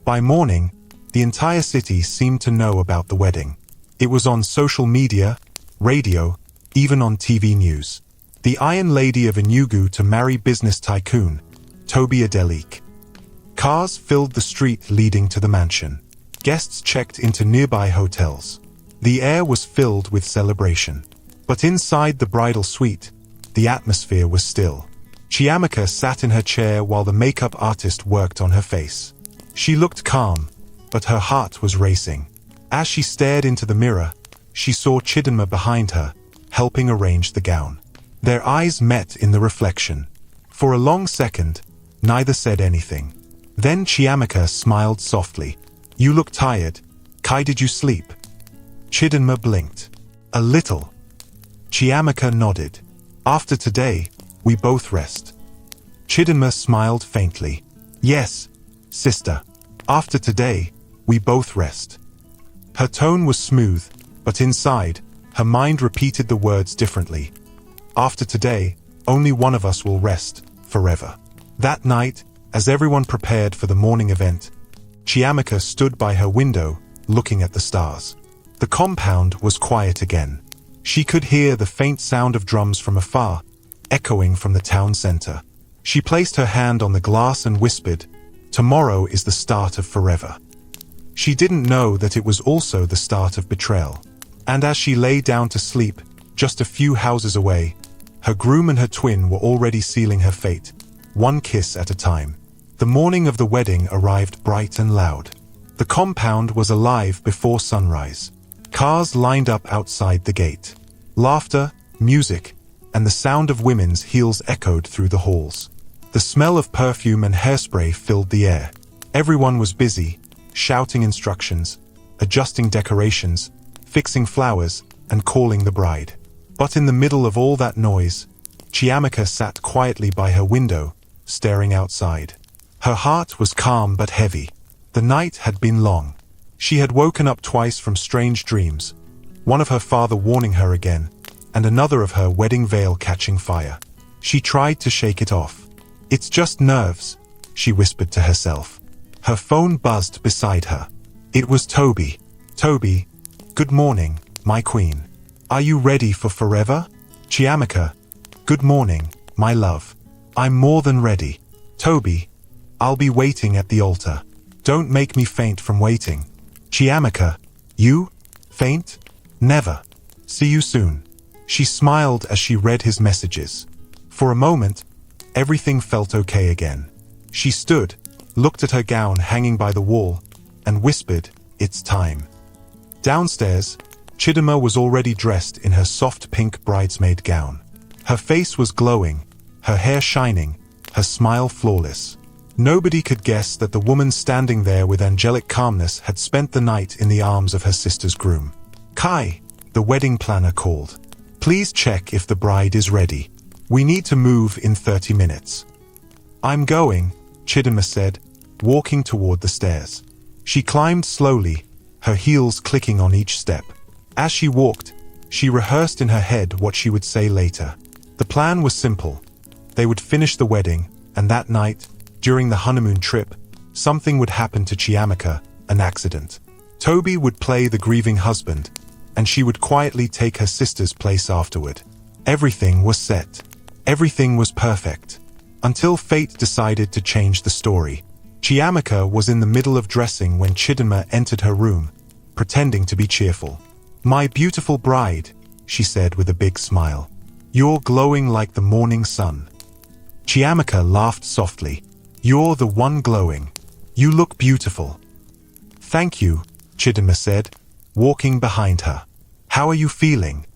By morning, the entire city seemed to know about the wedding. It was on social media, radio, even on TV news. The Iron Lady of Enugu to marry business tycoon, Toby Adelik. Cars filled the street leading to the mansion. Guests checked into nearby hotels. The air was filled with celebration. But inside the bridal suite, the atmosphere was still. Chiamaka sat in her chair while the makeup artist worked on her face. She looked calm, but her heart was racing. As she stared into the mirror, she saw Chidima behind her, helping arrange the gown. Their eyes met in the reflection. For a long second, neither said anything. Then Chiamaka smiled softly. "You look tired. Kai, did you sleep?" Chidima blinked. "A little." Chiamaka nodded. "After today, we both rest." Chidima smiled faintly. "Yes, sister. After today, we both rest." Her tone was smooth, but inside, her mind repeated the words differently. "After today, only one of us will rest, forever." That night, as everyone prepared for the morning event, Chiamaka stood by her window, looking at the stars. The compound was quiet again. She could hear the faint sound of drums from afar, echoing from the town center. She placed her hand on the glass and whispered, "Tomorrow is the start of forever." She didn't know that it was also the start of betrayal. And as she lay down to sleep, just a few houses away, her groom and her twin were already sealing her fate, one kiss at a time. The morning of the wedding arrived bright and loud. The compound was alive before sunrise. Cars lined up outside the gate. Laughter, music, and the sound of women's heels echoed through the halls. The smell of perfume and hairspray filled the air. Everyone was busy, shouting instructions, adjusting decorations, fixing flowers, and calling the bride. But in the middle of all that noise, Chiamaka sat quietly by her window, staring outside. Her heart was calm but heavy. The night had been long. She had woken up twice from strange dreams, one of her father warning her again, and another of her wedding veil catching fire. She tried to shake it off. "It's just nerves," she whispered to herself. Her phone buzzed beside her. It was Toby. "Toby, good morning, my queen. Are you ready for forever?" "Chiamaka, good morning, my love. I'm more than ready." "Toby, I'll be waiting at the altar. Don't make me faint from waiting." "Chiamaka, you? Faint? Never. See you soon." She smiled as she read his messages. For a moment, everything felt okay again. She stood, looked at her gown hanging by the wall, and whispered, "It's time." Downstairs, Chidima was already dressed in her soft pink bridesmaid gown. Her face was glowing, her hair shining, her smile flawless. Nobody could guess that the woman standing there with angelic calmness had spent the night in the arms of her sister's groom. "Kai," the wedding planner called. "Please check if the bride is ready. We need to move in 30 minutes. "I'm going," Chidima said, walking toward the stairs. She climbed slowly, her heels clicking on each step. As she walked, she rehearsed in her head what she would say later. The plan was simple. They would finish the wedding, and that night, during the honeymoon trip, something would happen to Chiamaka, an accident. Toby would play the grieving husband, and she would quietly take her sister's place afterward. Everything was set. Everything was perfect. Until fate decided to change the story. Chiamaka was in the middle of dressing when Chidima entered her room, pretending to be cheerful. "My beautiful bride," she said with a big smile. "You're glowing like the morning sun." Chiamaka laughed softly. "You're the one glowing. You look beautiful." "Thank you," Chidima said, walking behind her. "How are you feeling?"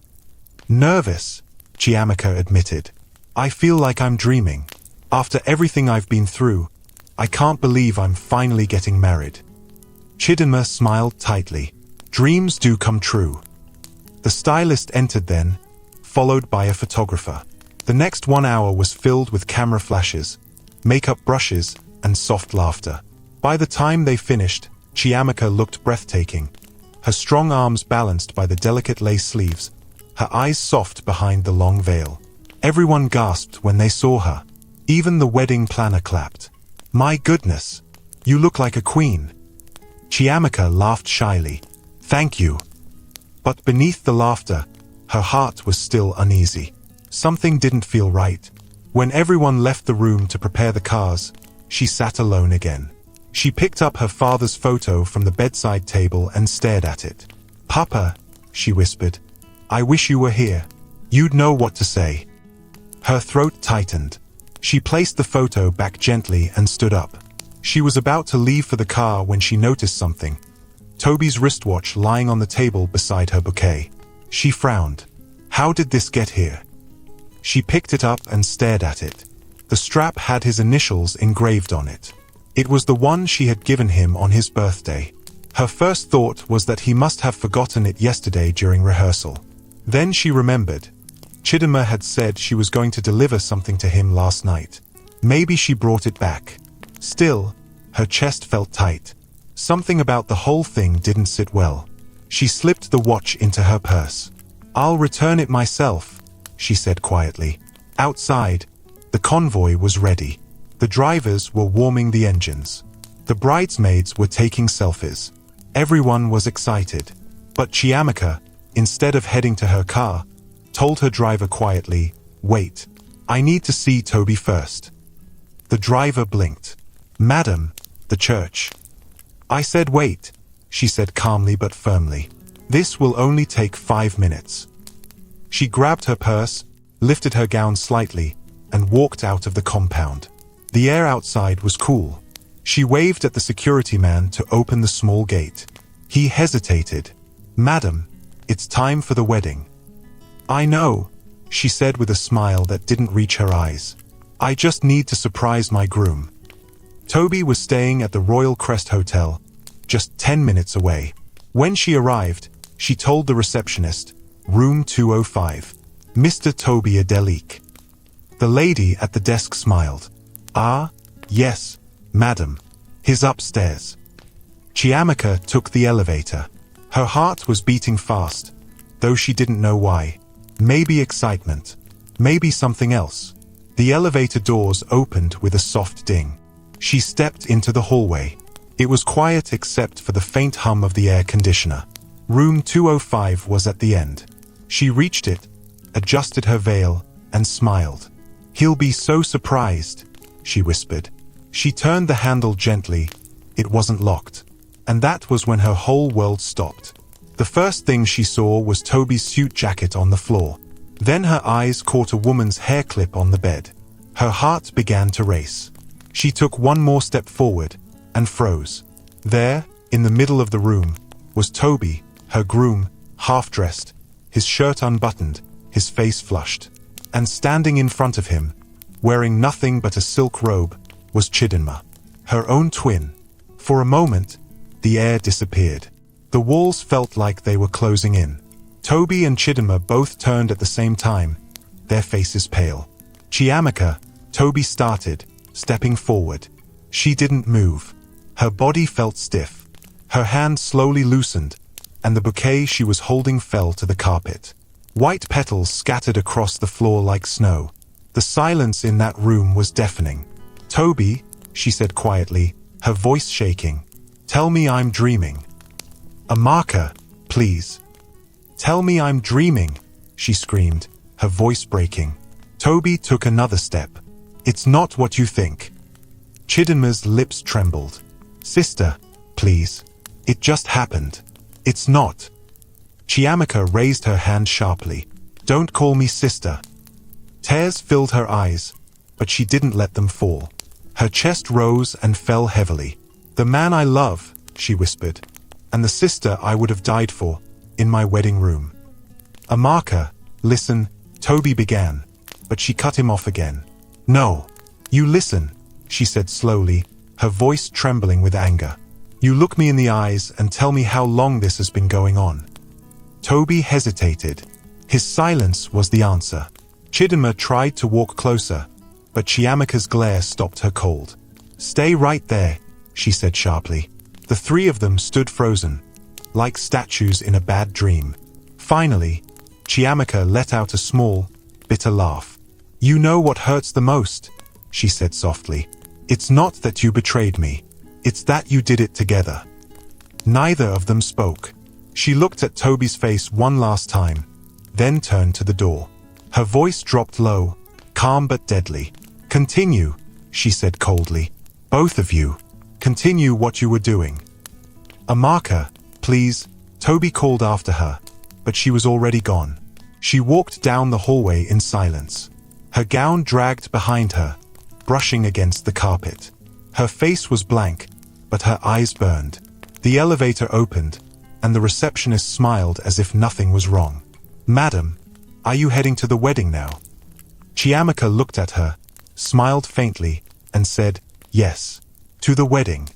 "Nervous," Chiamaka admitted. "I feel like I'm dreaming. After everything I've been through, I can't believe I'm finally getting married." Chidima smiled tightly. Dreams do come true. The stylist entered then, followed by a photographer. The next 1 hour was filled with camera flashes, makeup brushes, and soft laughter. By the time they finished, Chiamaka looked breathtaking, her strong arms balanced by the delicate lace sleeves, her eyes soft behind the long veil. Everyone gasped when they saw her. Even the wedding planner clapped. "My goodness, you look like a queen." Chiamaka laughed shyly. "Thank you." But beneath the laughter, her heart was still uneasy. Something didn't feel right. When everyone left the room to prepare the cars, she sat alone again. She picked up her father's photo from the bedside table and stared at it. "Papa," she whispered, "I wish you were here. You'd know what to say." Her throat tightened. She placed the photo back gently and stood up. She was about to leave for the car when she noticed something. Toby's wristwatch lying on the table beside her bouquet. She frowned. How did this get here? She picked it up and stared at it. The strap had his initials engraved on it. It was the one she had given him on his birthday. Her first thought was that he must have forgotten it yesterday during rehearsal. Then she remembered. Chidima had said she was going to deliver something to him last night. Maybe she brought it back. Still, her chest felt tight. Something about the whole thing didn't sit well. She slipped the watch into her purse. "I'll return it myself," she said quietly. Outside, the convoy was ready. The drivers were warming the engines. The bridesmaids were taking selfies. Everyone was excited. But Chiamaka, instead of heading to her car, told her driver quietly, "Wait, I need to see Toby first." The driver blinked. "Madam, the church." "I said wait," she said calmly but firmly. "This will only take 5 minutes." She grabbed her purse, lifted her gown slightly, and walked out of the compound. The air outside was cool. She waved at the security man to open the small gate. He hesitated. "Madam, it's time for the wedding." "I know," she said with a smile that didn't reach her eyes. "I just need to surprise my groom." Toby was staying at the Royal Crest Hotel, just 10 minutes away. When she arrived, she told the receptionist, "Room 205, Mr. Toby Adelik." The lady at the desk smiled. "Ah, yes, madam. He's upstairs." Chiamaka took the elevator. Her heart was beating fast, though she didn't know why. Maybe excitement. Maybe something else. The elevator doors opened with a soft ding. She stepped into the hallway. It was quiet except for the faint hum of the air conditioner. Room 205 was at the end. She reached it, adjusted her veil, and smiled. "He'll be so surprised," she whispered. She turned the handle gently. It wasn't locked. And that was when her whole world stopped. The first thing she saw was Toby's suit jacket on the floor. Then her eyes caught a woman's hair clip on the bed. Her heart began to race. She took one more step forward and froze. There, in the middle of the room, was Toby, her groom, half-dressed, his shirt unbuttoned, his face flushed. And standing in front of him, wearing nothing but a silk robe, was Chidinma, her own twin. For a moment, the air disappeared. The walls felt like they were closing in. Toby and Chidinma both turned at the same time, their faces pale. "Chiamaka," Toby started, stepping forward. She didn't move. Her body felt stiff. Her hand slowly loosened, and the bouquet she was holding fell to the carpet. White petals scattered across the floor like snow. The silence in that room was deafening. "Toby," she said quietly, her voice shaking, "tell me I'm dreaming." "Amaka, please." "Tell me I'm dreaming," she screamed, her voice breaking. Toby took another step. "It's not what you think." Chidinma's lips trembled. "Sister, please. It just happened. It's not." Chiamaka raised her hand sharply. "Don't call me sister." Tears filled her eyes, but she didn't let them fall. Her chest rose and fell heavily. "The man I love," she whispered, "and the sister I would have died for, in my wedding room." "Amaka, listen," Toby began, but she cut him off again. "No. You listen," she said slowly, her voice trembling with anger. "You look me in the eyes and tell me how long this has been going on." Toby hesitated. His silence was the answer. Chidinma tried to walk closer, but Chiamaka's glare stopped her cold. "Stay right there," she said sharply. The three of them stood frozen, like statues in a bad dream. Finally, Chiamaka let out a small, bitter laugh. "You know what hurts the most," she said softly. "It's not that you betrayed me. It's that you did it together." Neither of them spoke. She looked at Toby's face one last time, then turned to the door. Her voice dropped low, calm but deadly. "Continue," she said coldly. "Both of you. Continue what you were doing." "Amaka, please," Toby called after her, but she was already gone. She walked down the hallway in silence. Her gown dragged behind her, brushing against the carpet. Her face was blank, but her eyes burned. The elevator opened, and the receptionist smiled as if nothing was wrong. "Madam, are you heading to the wedding now?" Chiamaka looked at her, smiled faintly, and said, "Yes, to the wedding."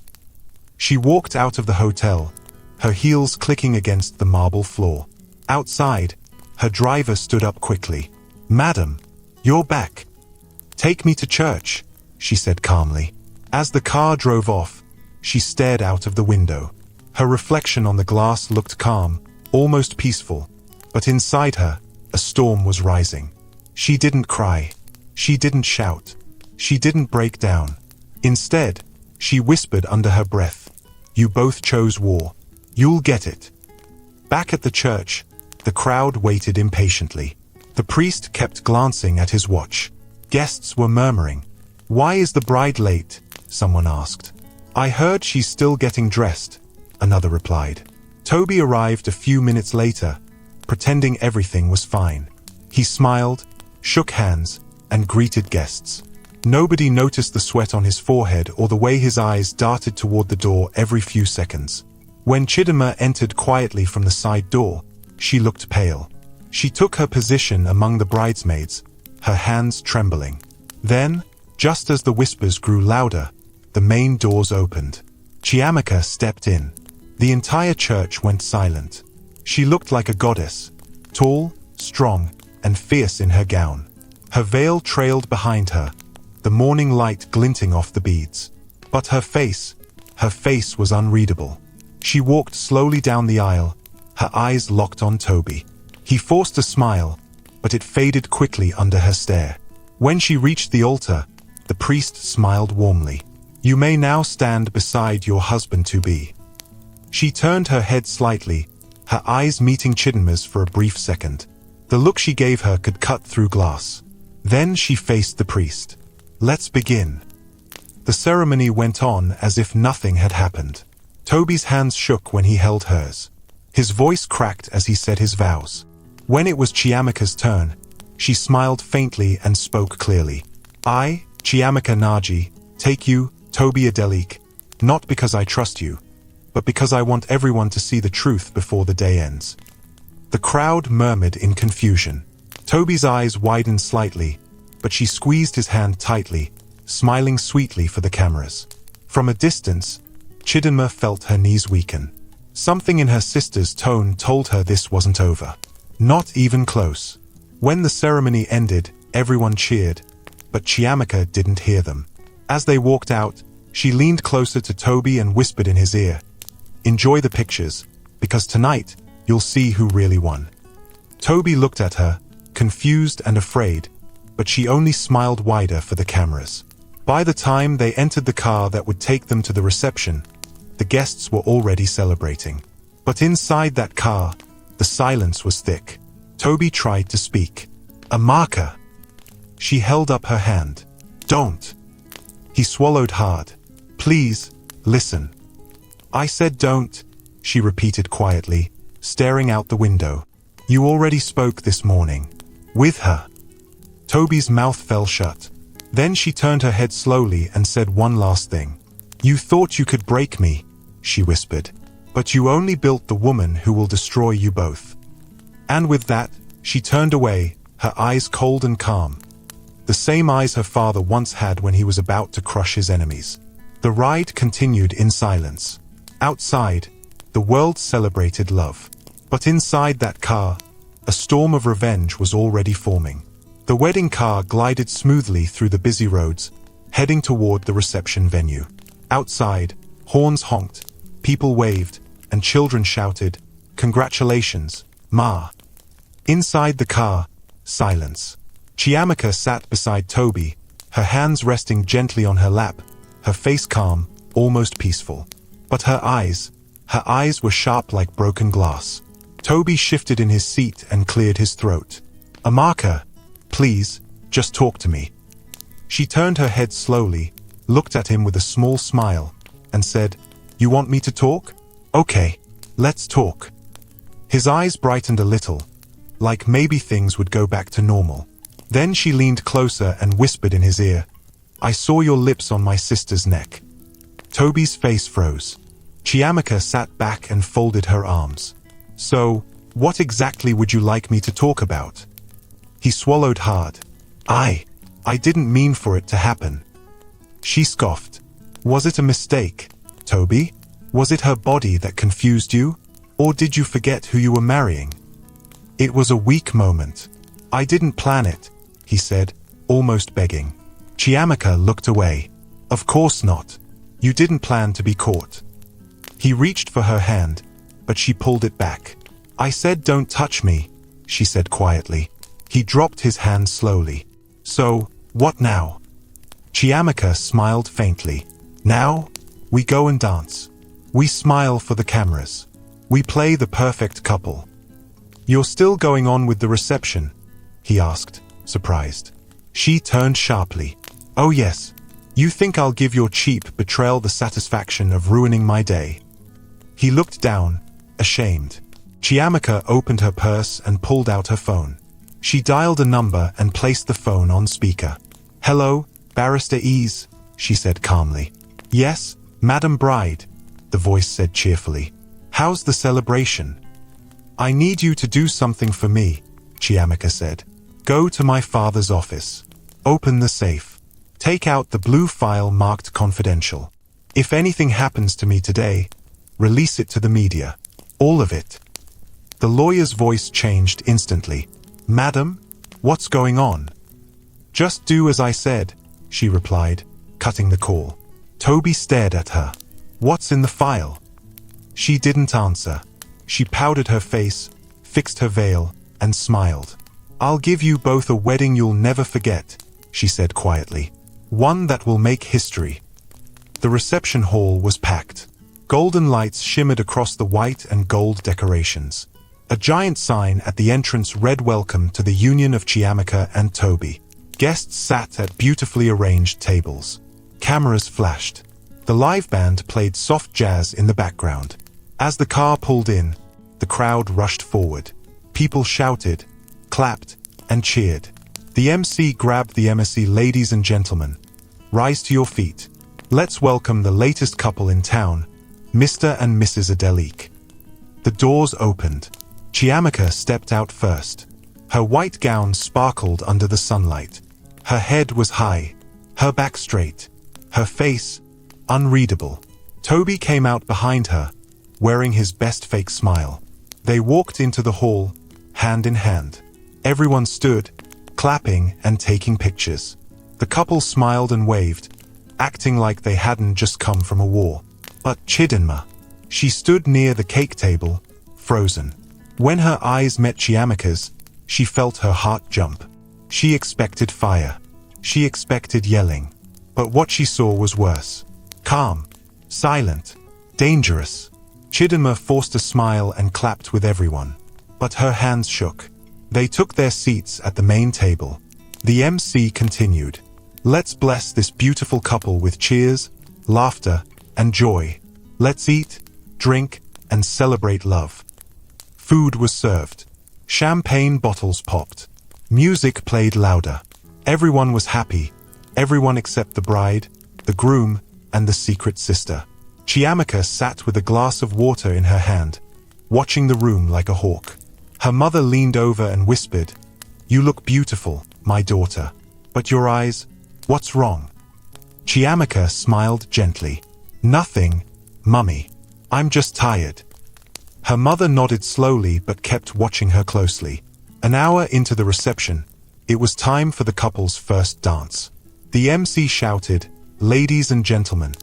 She walked out of the hotel, her heels clicking against the marble floor. Outside, her driver stood up quickly. "Madam, you're back. Take me to church," she said calmly. As the car drove off, she stared out of the window. Her reflection on the glass looked calm, almost peaceful, but inside her, a storm was rising. She didn't cry. She didn't shout. She didn't break down. Instead, she whispered under her breath, "You both chose war. You'll get it." Back at the church, the crowd waited impatiently. The priest kept glancing at his watch. Guests were murmuring. "Why is the bride late?" someone asked. "I heard she's still getting dressed," another replied. Toby arrived a few minutes later, pretending everything was fine. He smiled, shook hands, and greeted guests. Nobody noticed the sweat on his forehead or the way his eyes darted toward the door every few seconds. When Chidinma entered quietly from the side door, she looked pale. She took her position among the bridesmaids, her hands trembling. Then, just as the whispers grew louder, the main doors opened. Chiamaka stepped in. The entire church went silent. She looked like a goddess, tall, strong, and fierce in her gown. Her veil trailed behind her, the morning light glinting off the beads. But her face was unreadable. She walked slowly down the aisle, her eyes locked on Toby. He forced a smile, but it faded quickly under her stare. When she reached the altar, the priest smiled warmly. "You may now stand beside your husband-to-be." She turned her head slightly, her eyes meeting Chidinma's for a brief second. The look she gave her could cut through glass. Then she faced the priest. "Let's begin." The ceremony went on as if nothing had happened. Toby's hands shook when he held hers. His voice cracked as he said his vows. When it was Chiamika's turn, she smiled faintly and spoke clearly. "I, Chiamika Naji, take you, Toby Adelik, not because I trust you, but because I want everyone to see the truth before the day ends." The crowd murmured in confusion. Toby's eyes widened slightly, but she squeezed his hand tightly, smiling sweetly for the cameras. From a distance, Chidinma felt her knees weaken. Something in her sister's tone told her this wasn't over. Not even close. When the ceremony ended, everyone cheered, but Chiamika didn't hear them. As they walked out, she leaned closer to Toby and whispered in his ear, "Enjoy the pictures, because tonight you'll see who really won." Toby looked at her, confused and afraid, but she only smiled wider for the cameras. By the time they entered the car that would take them to the reception, the guests were already celebrating. But inside that car, the silence was thick. Toby tried to speak. "Amaka." She held up her hand. "Don't." He swallowed hard. "Please, listen." "I said don't," she repeated quietly, staring out the window. "You already spoke this morning. With her." Toby's mouth fell shut. Then she turned her head slowly and said one last thing. "You thought you could break me," she whispered. "But you only built the woman who will destroy you both." And with that, she turned away, her eyes cold and calm. The same eyes her father once had when he was about to crush his enemies. The ride continued in silence. Outside, the world celebrated love. But inside that car, a storm of revenge was already forming. The wedding car glided smoothly through the busy roads, heading toward the reception venue. Outside, horns honked, people waved, and children shouted, "Congratulations, Ma." Inside the car, silence. Chiamika sat beside Toby, her hands resting gently on her lap, her face calm, almost peaceful. But her eyes were sharp like broken glass. Toby shifted in his seat and cleared his throat. "Amaka, please, just talk to me." She turned her head slowly, looked at him with a small smile, and said, "You want me to talk? Okay, let's talk." His eyes brightened a little, like maybe things would go back to normal. Then she leaned closer and whispered in his ear, "I saw your lips on my sister's neck." Toby's face froze. Chiamika sat back and folded her arms. "So, what exactly would you like me to talk about?" He swallowed hard. I didn't mean for it to happen." She scoffed. "Was it a mistake, Toby? Was it her body that confused you? Or did you forget who you were marrying?" "It was a weak moment. I didn't plan it," he said, almost begging. Chiamika looked away. "Of course not. You didn't plan to be caught." He reached for her hand, but she pulled it back. "I said don't touch me," she said quietly. He dropped his hand slowly. "So, what now?" Chiamika smiled faintly. "Now, we go and dance. We smile for the cameras. We play the perfect couple." "You're still going on with the reception?" he asked, surprised. She turned sharply. "Oh yes. You think I'll give your cheap betrayal the satisfaction of ruining my day?" He looked down, ashamed. Chiamika opened her purse and pulled out her phone. She dialed a number and placed the phone on speaker. "Hello, Barrister Ease," she said calmly. "Yes, Madam Bride," the voice said cheerfully. "How's the celebration?" "I need you to do something for me," Chiamika said. "Go to my father's office. Open the safe. Take out the blue file marked confidential. If anything happens to me today, release it to the media. All of it." The lawyer's voice changed instantly. "Madam, what's going on?" "Just do as I said," she replied, cutting the call. Toby stared at her. "What's in the file?" She didn't answer. She powdered her face, fixed her veil, and smiled. "I'll give you both a wedding you'll never forget," she said quietly. "One that will make history." The reception hall was packed. Golden lights shimmered across the white and gold decorations. A giant sign at the entrance read "Welcome to the Union of Chiamaka and Toby." Guests sat at beautifully arranged tables. Cameras flashed. The live band played soft jazz in the background. As the car pulled in, the crowd rushed forward. People shouted, clapped, and cheered. The MC grabbed the embassy. "Ladies and gentlemen, rise to your feet. Let's welcome the latest couple in town, Mr. and Mrs. Adelik." The doors opened. Chiamaka stepped out first. Her white gown sparkled under the sunlight. Her head was high, her back straight, her face unreadable. Toby came out behind her, wearing his best fake smile. They walked into the hall, hand in hand. Everyone stood, clapping and taking pictures. The couple smiled and waved, acting like they hadn't just come from a war. But Chidinma, she stood near the cake table, frozen. When her eyes met Chiamaka's, she felt her heart jump. She expected fire. She expected yelling. But what she saw was worse. Calm, silent, dangerous. Chidinma forced a smile and clapped with everyone. But her hands shook. They took their seats at the main table. The MC continued. "Let's bless this beautiful couple with cheers, laughter, and joy. Let's eat, drink, and celebrate love." Food was served. Champagne bottles popped. Music played louder. Everyone was happy. Everyone except the bride, the groom, and the secret sister. Chiamaka sat with a glass of water in her hand, watching the room like a hawk. Her mother leaned over and whispered, "You look beautiful, my daughter. But your eyes, what's wrong?" Chiamaka smiled gently. "Nothing, Mummy. I'm just tired." Her mother nodded slowly but kept watching her closely. An hour into the reception, it was time for the couple's first dance. The MC shouted, "Ladies and gentlemen,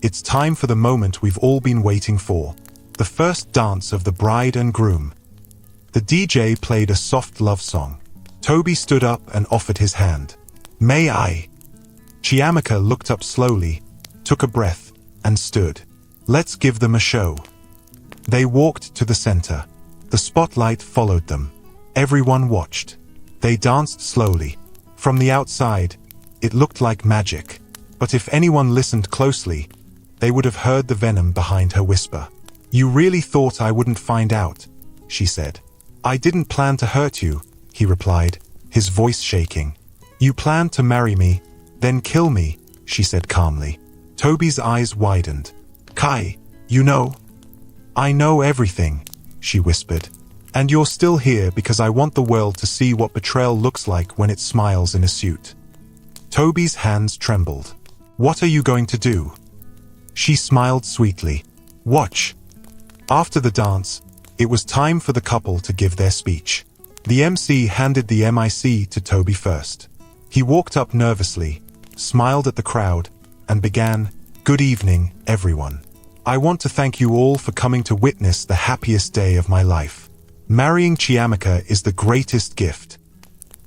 it's time for the moment we've all been waiting for. The first dance of the bride and groom." The DJ played a soft love song. Toby stood up and offered his hand. "May I?" Chiamaka looked up slowly, took a breath, and stood. "Let's give them a show." They walked to the center. The spotlight followed them. Everyone watched. They danced slowly. From the outside, it looked like magic. But if anyone listened closely, they would have heard the venom behind her whisper. "You really thought I wouldn't find out," she said. "I didn't plan to hurt you," he replied, his voice shaking. "You planned to marry me, then kill me," she said calmly. Toby's eyes widened. "Kai, you know?" "I know everything," she whispered. "And you're still here because I want the world to see what betrayal looks like when it smiles in a suit." Toby's hands trembled. "What are you going to do?" She smiled sweetly. "Watch." After the dance, it was time for the couple to give their speech. The MC handed the mic to Toby first. He walked up nervously, smiled at the crowd, and began, "Good evening, everyone. I want to thank you all for coming to witness the happiest day of my life. Marrying Chiamaka is the greatest gift."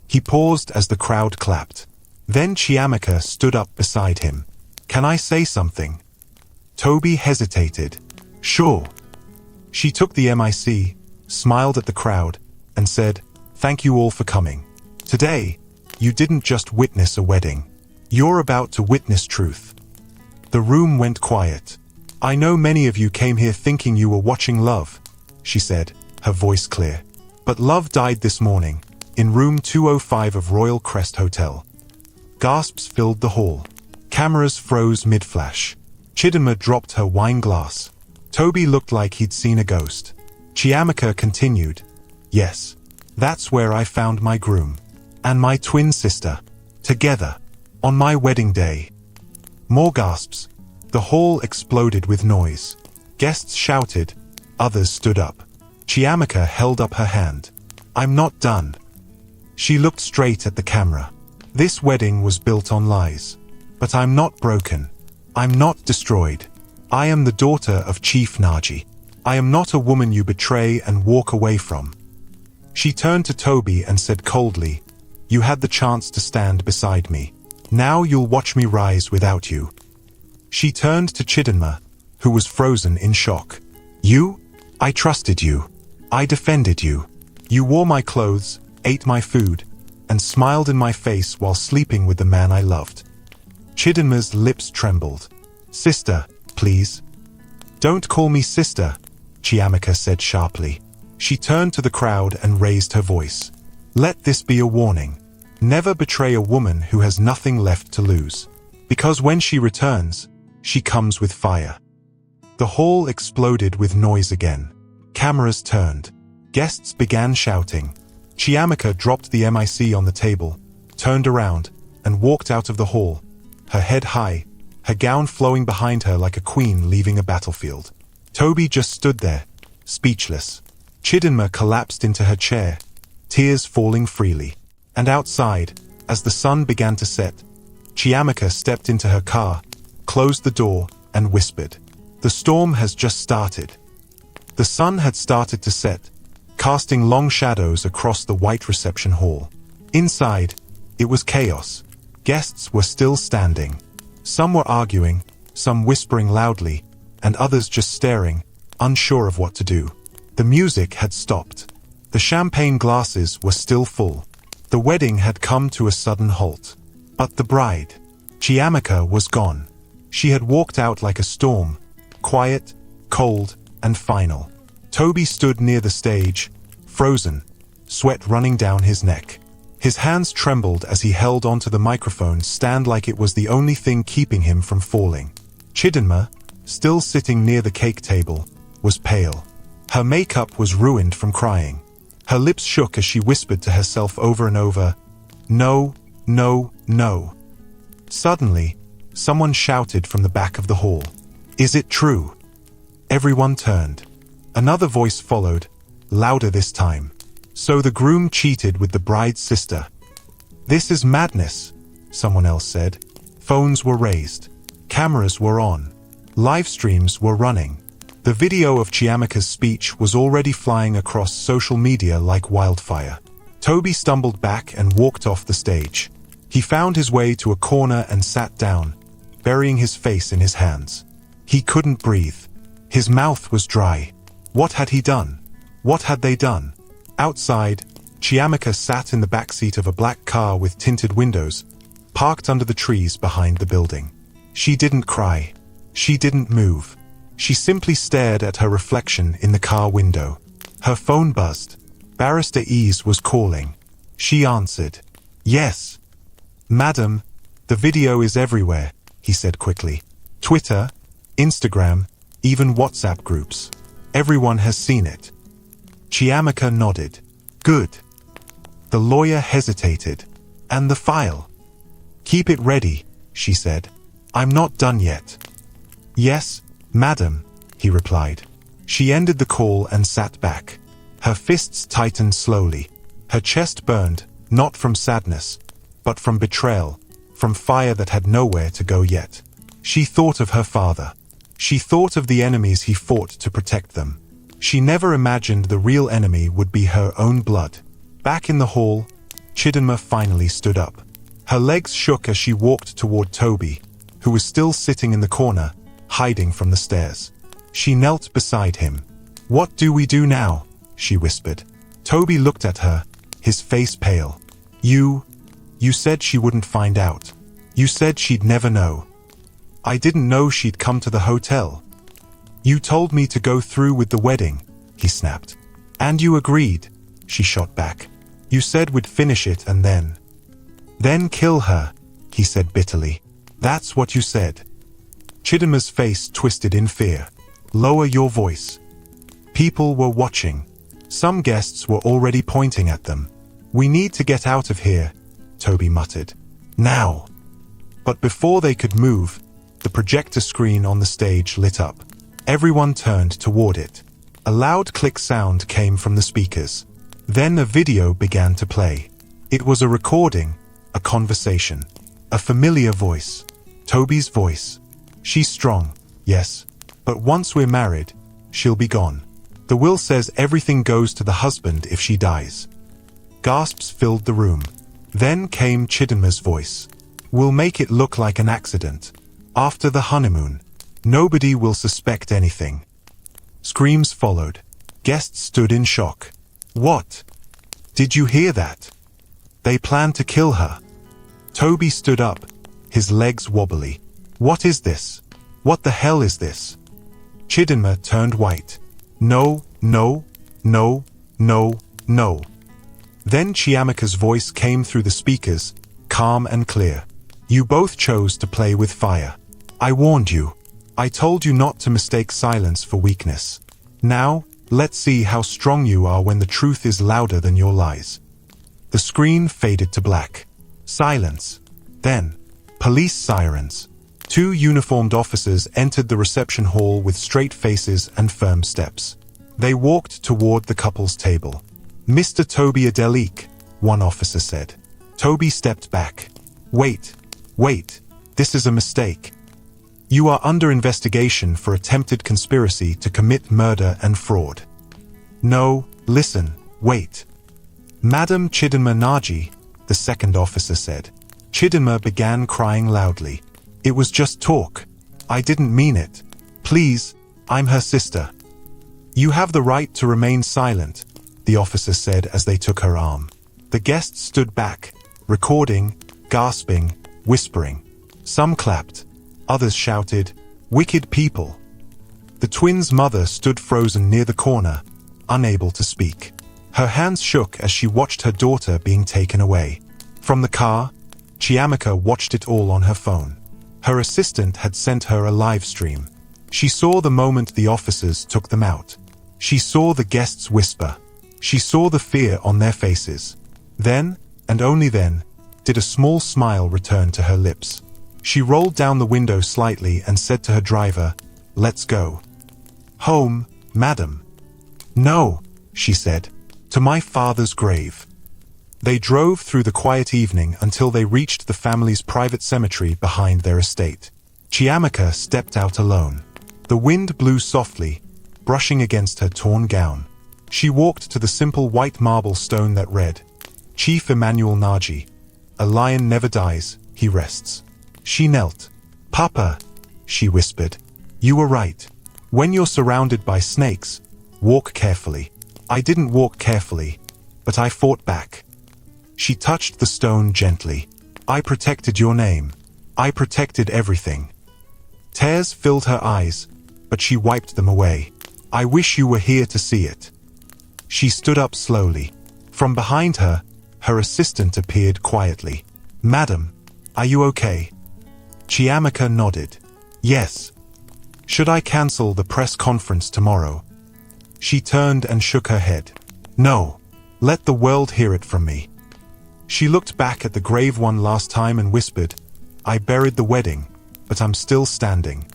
He paused as the crowd clapped. Then Chiamaka stood up beside him. "Can I say something?" Toby hesitated. "Sure." She took the mic, smiled at the crowd, and said, "Thank you all for coming. Today, you didn't just witness a wedding. You're about to witness truth." The room went quiet. "I know many of you came here thinking you were watching love," she said, her voice clear. "But love died this morning, in room 205 of Royal Crest Hotel." Gasps filled the hall. Cameras froze mid-flash. Chidinma dropped her wine glass. Toby looked like he'd seen a ghost. Chiamaka continued, "Yes, that's where I found my groom. And my twin sister. Together. On my wedding day." More gasps. The hall exploded with noise. Guests shouted. Others stood up. Chiamaka held up her hand. "I'm not done." She looked straight at the camera. "This wedding was built on lies. But I'm not broken. I'm not destroyed. I am the daughter of Chief Naji. I am not a woman you betray and walk away from." She turned to Toby and said coldly, "You had the chance to stand beside me. Now you'll watch me rise without you." She turned to Chidinma, who was frozen in shock. "You? I trusted you. I defended you. You wore my clothes, ate my food, and smiled in my face while sleeping with the man I loved." Chidinma's lips trembled. "Sister, please." "Don't call me sister," Chiamaka said sharply. She turned to the crowd and raised her voice. "Let this be a warning. Never betray a woman who has nothing left to lose. Because when she returns, she comes with fire." The hall exploded with noise again. Cameras turned. Guests began shouting. Chiamaka dropped the mic on the table, turned around, and walked out of the hall, her head high, her gown flowing behind her like a queen leaving a battlefield. Toby just stood there, speechless. Chidinma collapsed into her chair, tears falling freely. And outside, as the sun began to set, Chiamaka stepped into her car, closed the door, and whispered, "The storm has just started." The sun had started to set, casting long shadows across the white reception hall. Inside, it was chaos. Guests were still standing. Some were arguing, some whispering loudly, and others just staring, unsure of what to do. The music had stopped. The champagne glasses were still full. The wedding had come to a sudden halt. But the bride, Chiamaka, was gone. She had walked out like a storm, quiet, cold, and final. Toby stood near the stage, frozen, sweat running down his neck. His hands trembled as he held onto the microphone stand like it was the only thing keeping him from falling. Chidinma, still sitting near the cake table, was pale. Her makeup was ruined from crying. Her lips shook as she whispered to herself over and over, "No, no, no." Suddenly, someone shouted from the back of the hall, "Is it true?" Everyone turned. Another voice followed, louder this time. "So the groom cheated with the bride's sister." "This is madness," someone else said. Phones were raised. Cameras were on. Live streams were running. The video of Chiamaka's speech was already flying across social media like wildfire. Toby stumbled back and walked off the stage. He found his way to a corner and sat down, burying his face in his hands. He couldn't breathe. His mouth was dry. What had he done? What had they done? Outside, Chiamaka sat in the backseat of a black car with tinted windows, parked under the trees behind the building. She didn't cry. She didn't move. She simply stared at her reflection in the car window. Her phone buzzed. Barrister Ease was calling. She answered. "Yes." "Madam, the video is everywhere," he said quickly. "Twitter, Instagram, even WhatsApp groups. Everyone has seen it." Chiamaka nodded. "Good." The lawyer hesitated. "And the file?" "Keep it ready," she said. "I'm not done yet." "Yes, madam," he replied. She ended the call and sat back. Her fists tightened slowly. Her chest burned, not from sadness, but from betrayal, from fire that had nowhere to go yet. She thought of her father. She thought of the enemies he fought to protect them. She never imagined the real enemy would be her own blood. Back in the hall, Chidinma finally stood up. Her legs shook as she walked toward Toby, who was still sitting in the corner, hiding from the stares. She knelt beside him. "What do we do now?" she whispered. Toby looked at her, his face pale. You said she wouldn't find out. You said she'd never know." "I didn't know she'd come to the hotel." "You told me to go through with the wedding," he snapped. "And you agreed," she shot back. "You said we'd finish it and then kill her," he said bitterly. "That's what you said." Chidinma's face twisted in fear. "Lower your voice." People were watching. Some guests were already pointing at them. "We need to get out of here," Toby muttered. "Now." But before they could move, the projector screen on the stage lit up. Everyone turned toward it. A loud click sound came from the speakers. Then a video began to play. It was a recording, a conversation, a familiar voice. Toby's voice. "She's strong, yes, but once we're married, she'll be gone. The will says everything goes to the husband if she dies. Gasps filled the room. Then came Chidinma's voice. We'll make it look like an accident. After the honeymoon, nobody will suspect anything. Screams followed. Guests stood in shock. What? Did you hear that? They plan to kill her. Toby stood up, his legs wobbly. What is this? What the hell is this? Chidinma turned white. No, no, no, no, no. Then Chiamaka's voice came through the speakers, calm and clear. You both chose to play with fire. I warned you. I told you not to mistake silence for weakness. Now, let's see how strong you are when the truth is louder than your lies. The screen faded to black. Silence. Then, police sirens. 2 uniformed officers entered the reception hall with straight faces and firm steps. They walked toward the couple's table. Mr. Toby Adelik, one officer said. Toby stepped back. Wait, this is a mistake. You are under investigation for attempted conspiracy to commit murder and fraud. No, listen, wait. Madam Chidinma Naji, the second officer said. Chidinma began crying loudly. It was just talk. I didn't mean it. Please, I'm her sister. You have the right to remain silent, the officer said as they took her arm. The guests stood back, recording, gasping, whispering. Some clapped. Others shouted, "Wicked people." The twins' mother stood frozen near the corner, unable to speak. Her hands shook as she watched her daughter being taken away. From the car, Chiamaka watched it all on her phone. Her assistant had sent her a live stream. She saw the moment the officers took them out. She saw the guests whisper. She saw the fear on their faces. Then, and only then, did a small smile return to her lips. She rolled down the window slightly and said to her driver, "Let's go." "Home, madam." "No," she said, "to my father's grave." They drove through the quiet evening until they reached the family's private cemetery behind their estate. Chiamaka stepped out alone. The wind blew softly, brushing against her torn gown. She walked to the simple white marble stone that read, "Chief Emmanuel Naji. A lion never dies, he rests." She knelt. "Papa," she whispered, "you were right. When you're surrounded by snakes, walk carefully." I didn't walk carefully, but I fought back. She touched the stone gently. I protected your name. I protected everything. Tears filled her eyes, but she wiped them away. I wish you were here to see it. She stood up slowly. From behind her, her assistant appeared quietly. "Madam, are you okay?" Chiamaka nodded. "Yes." "Should I cancel the press conference tomorrow?" She turned and shook her head. "No. Let the world hear it from me." She looked back at the grave one last time and whispered, "I buried the wedding, but I'm still standing."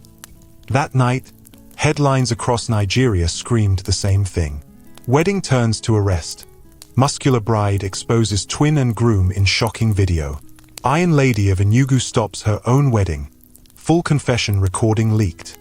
That night, headlines across Nigeria screamed the same thing. Wedding turns to arrest. Muscular bride exposes twin and groom in shocking video. Iron Lady of Enugu stops her own wedding. Full confession recording leaked.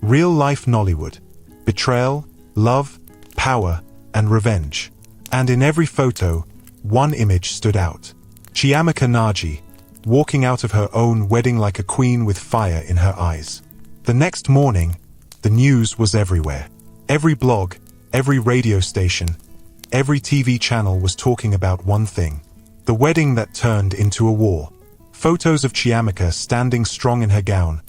Real-life Nollywood. Betrayal, love, power, and revenge. And in every photo, one image stood out. Chiamaka Naji, walking out of her own wedding like a queen with fire in her eyes. The next morning, the news was everywhere. Every blog, every radio station, every TV channel was talking about one thing. The wedding that turned into a war. Photos of Chiamaka standing strong in her gown,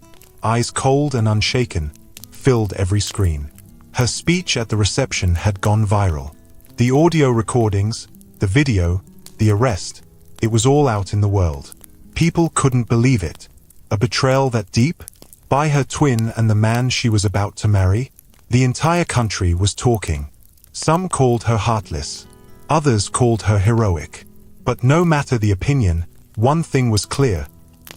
eyes cold and unshaken, filled every screen. Her speech at the reception had gone viral. The audio recordings, the video, the arrest, it was all out in the world. People couldn't believe it. A betrayal that deep? By her twin and the man she was about to marry? The entire country was talking. Some called her heartless. Others called her heroic. But no matter the opinion, one thing was clear.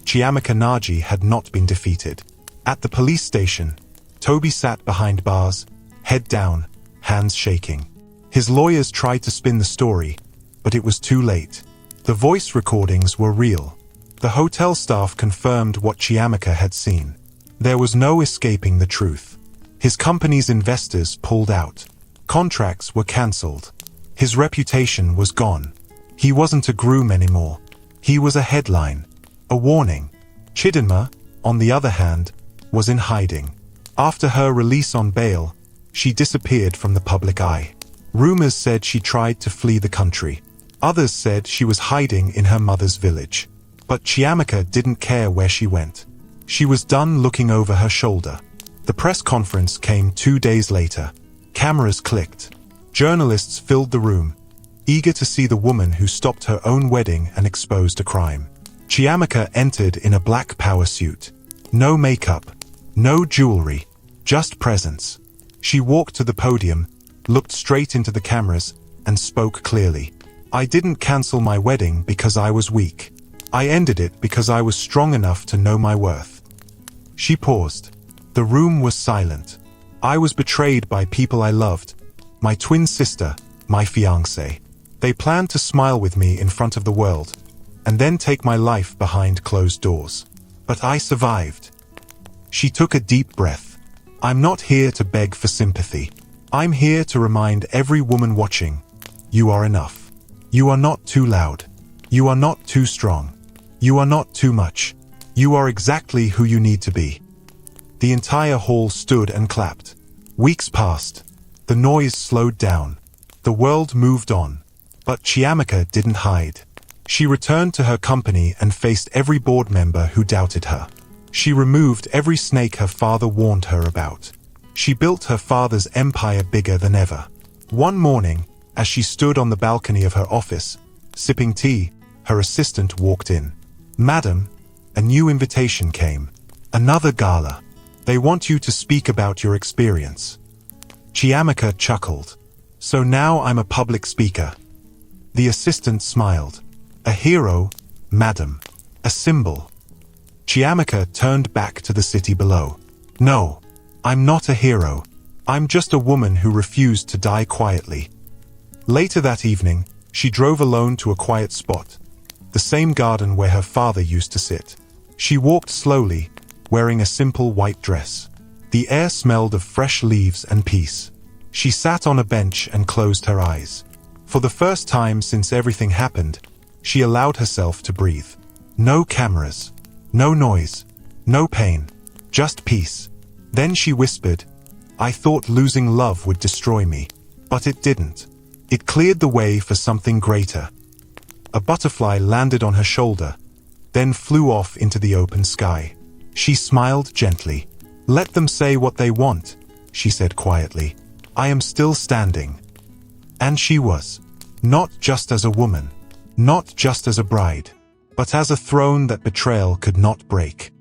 Chiamaka Naji had not been defeated. At the police station, Toby sat behind bars, head down, hands shaking. His lawyers tried to spin the story, but it was too late. The voice recordings were real. The hotel staff confirmed what Chiamaka had seen. There was no escaping the truth. His company's investors pulled out. Contracts were cancelled. His reputation was gone. He wasn't a groom anymore. He was a headline, a warning. Chidinma, on the other hand, was in hiding. After her release on bail, she disappeared from the public eye. Rumors said she tried to flee the country. Others said she was hiding in her mother's village. But Chiamaka didn't care where she went. She was done looking over her shoulder. The press conference came 2 days later. Cameras clicked. Journalists filled the room, eager to see the woman who stopped her own wedding and exposed a crime. Chiamaka entered in a black power suit. No makeup, no jewelry, just presence. She walked to the podium, looked straight into the cameras, and spoke clearly. I didn't cancel my wedding because I was weak. I ended it because I was strong enough to know my worth. She paused. The room was silent. I was betrayed by people I loved. My twin sister, my fiancé. They planned to smile with me in front of the world, and then take my life behind closed doors. But I survived. She took a deep breath. I'm not here to beg for sympathy. I'm here to remind every woman watching, you are enough. You are not too loud. You are not too strong. You are not too much. You are exactly who you need to be. The entire hall stood and clapped. Weeks passed. The noise slowed down. The world moved on. But Chiamaka didn't hide. She returned to her company and faced every board member who doubted her. She removed every snake her father warned her about. She built her father's empire bigger than ever. One morning, as she stood on the balcony of her office, sipping tea, her assistant walked in. Madam, a new invitation came. Another gala. They want you to speak about your experience. Chiamaka chuckled. So now I'm a public speaker. The assistant smiled. A hero, madam. A symbol. Chiamaka turned back to the city below. No, I'm not a hero. I'm just a woman who refused to die quietly. Later that evening, she drove alone to a quiet spot, the same garden where her father used to sit. She walked slowly, wearing a simple white dress. The air smelled of fresh leaves and peace. She sat on a bench and closed her eyes. For the first time since everything happened, she allowed herself to breathe. No cameras, no noise, no pain, just peace. Then she whispered, I thought losing love would destroy me, but it didn't. It cleared the way for something greater. A butterfly landed on her shoulder, then flew off into the open sky. She smiled gently. Let them say what they want, she said quietly. I am still standing. And she was. Not just as a woman, not just as a bride, but as a throne that betrayal could not break.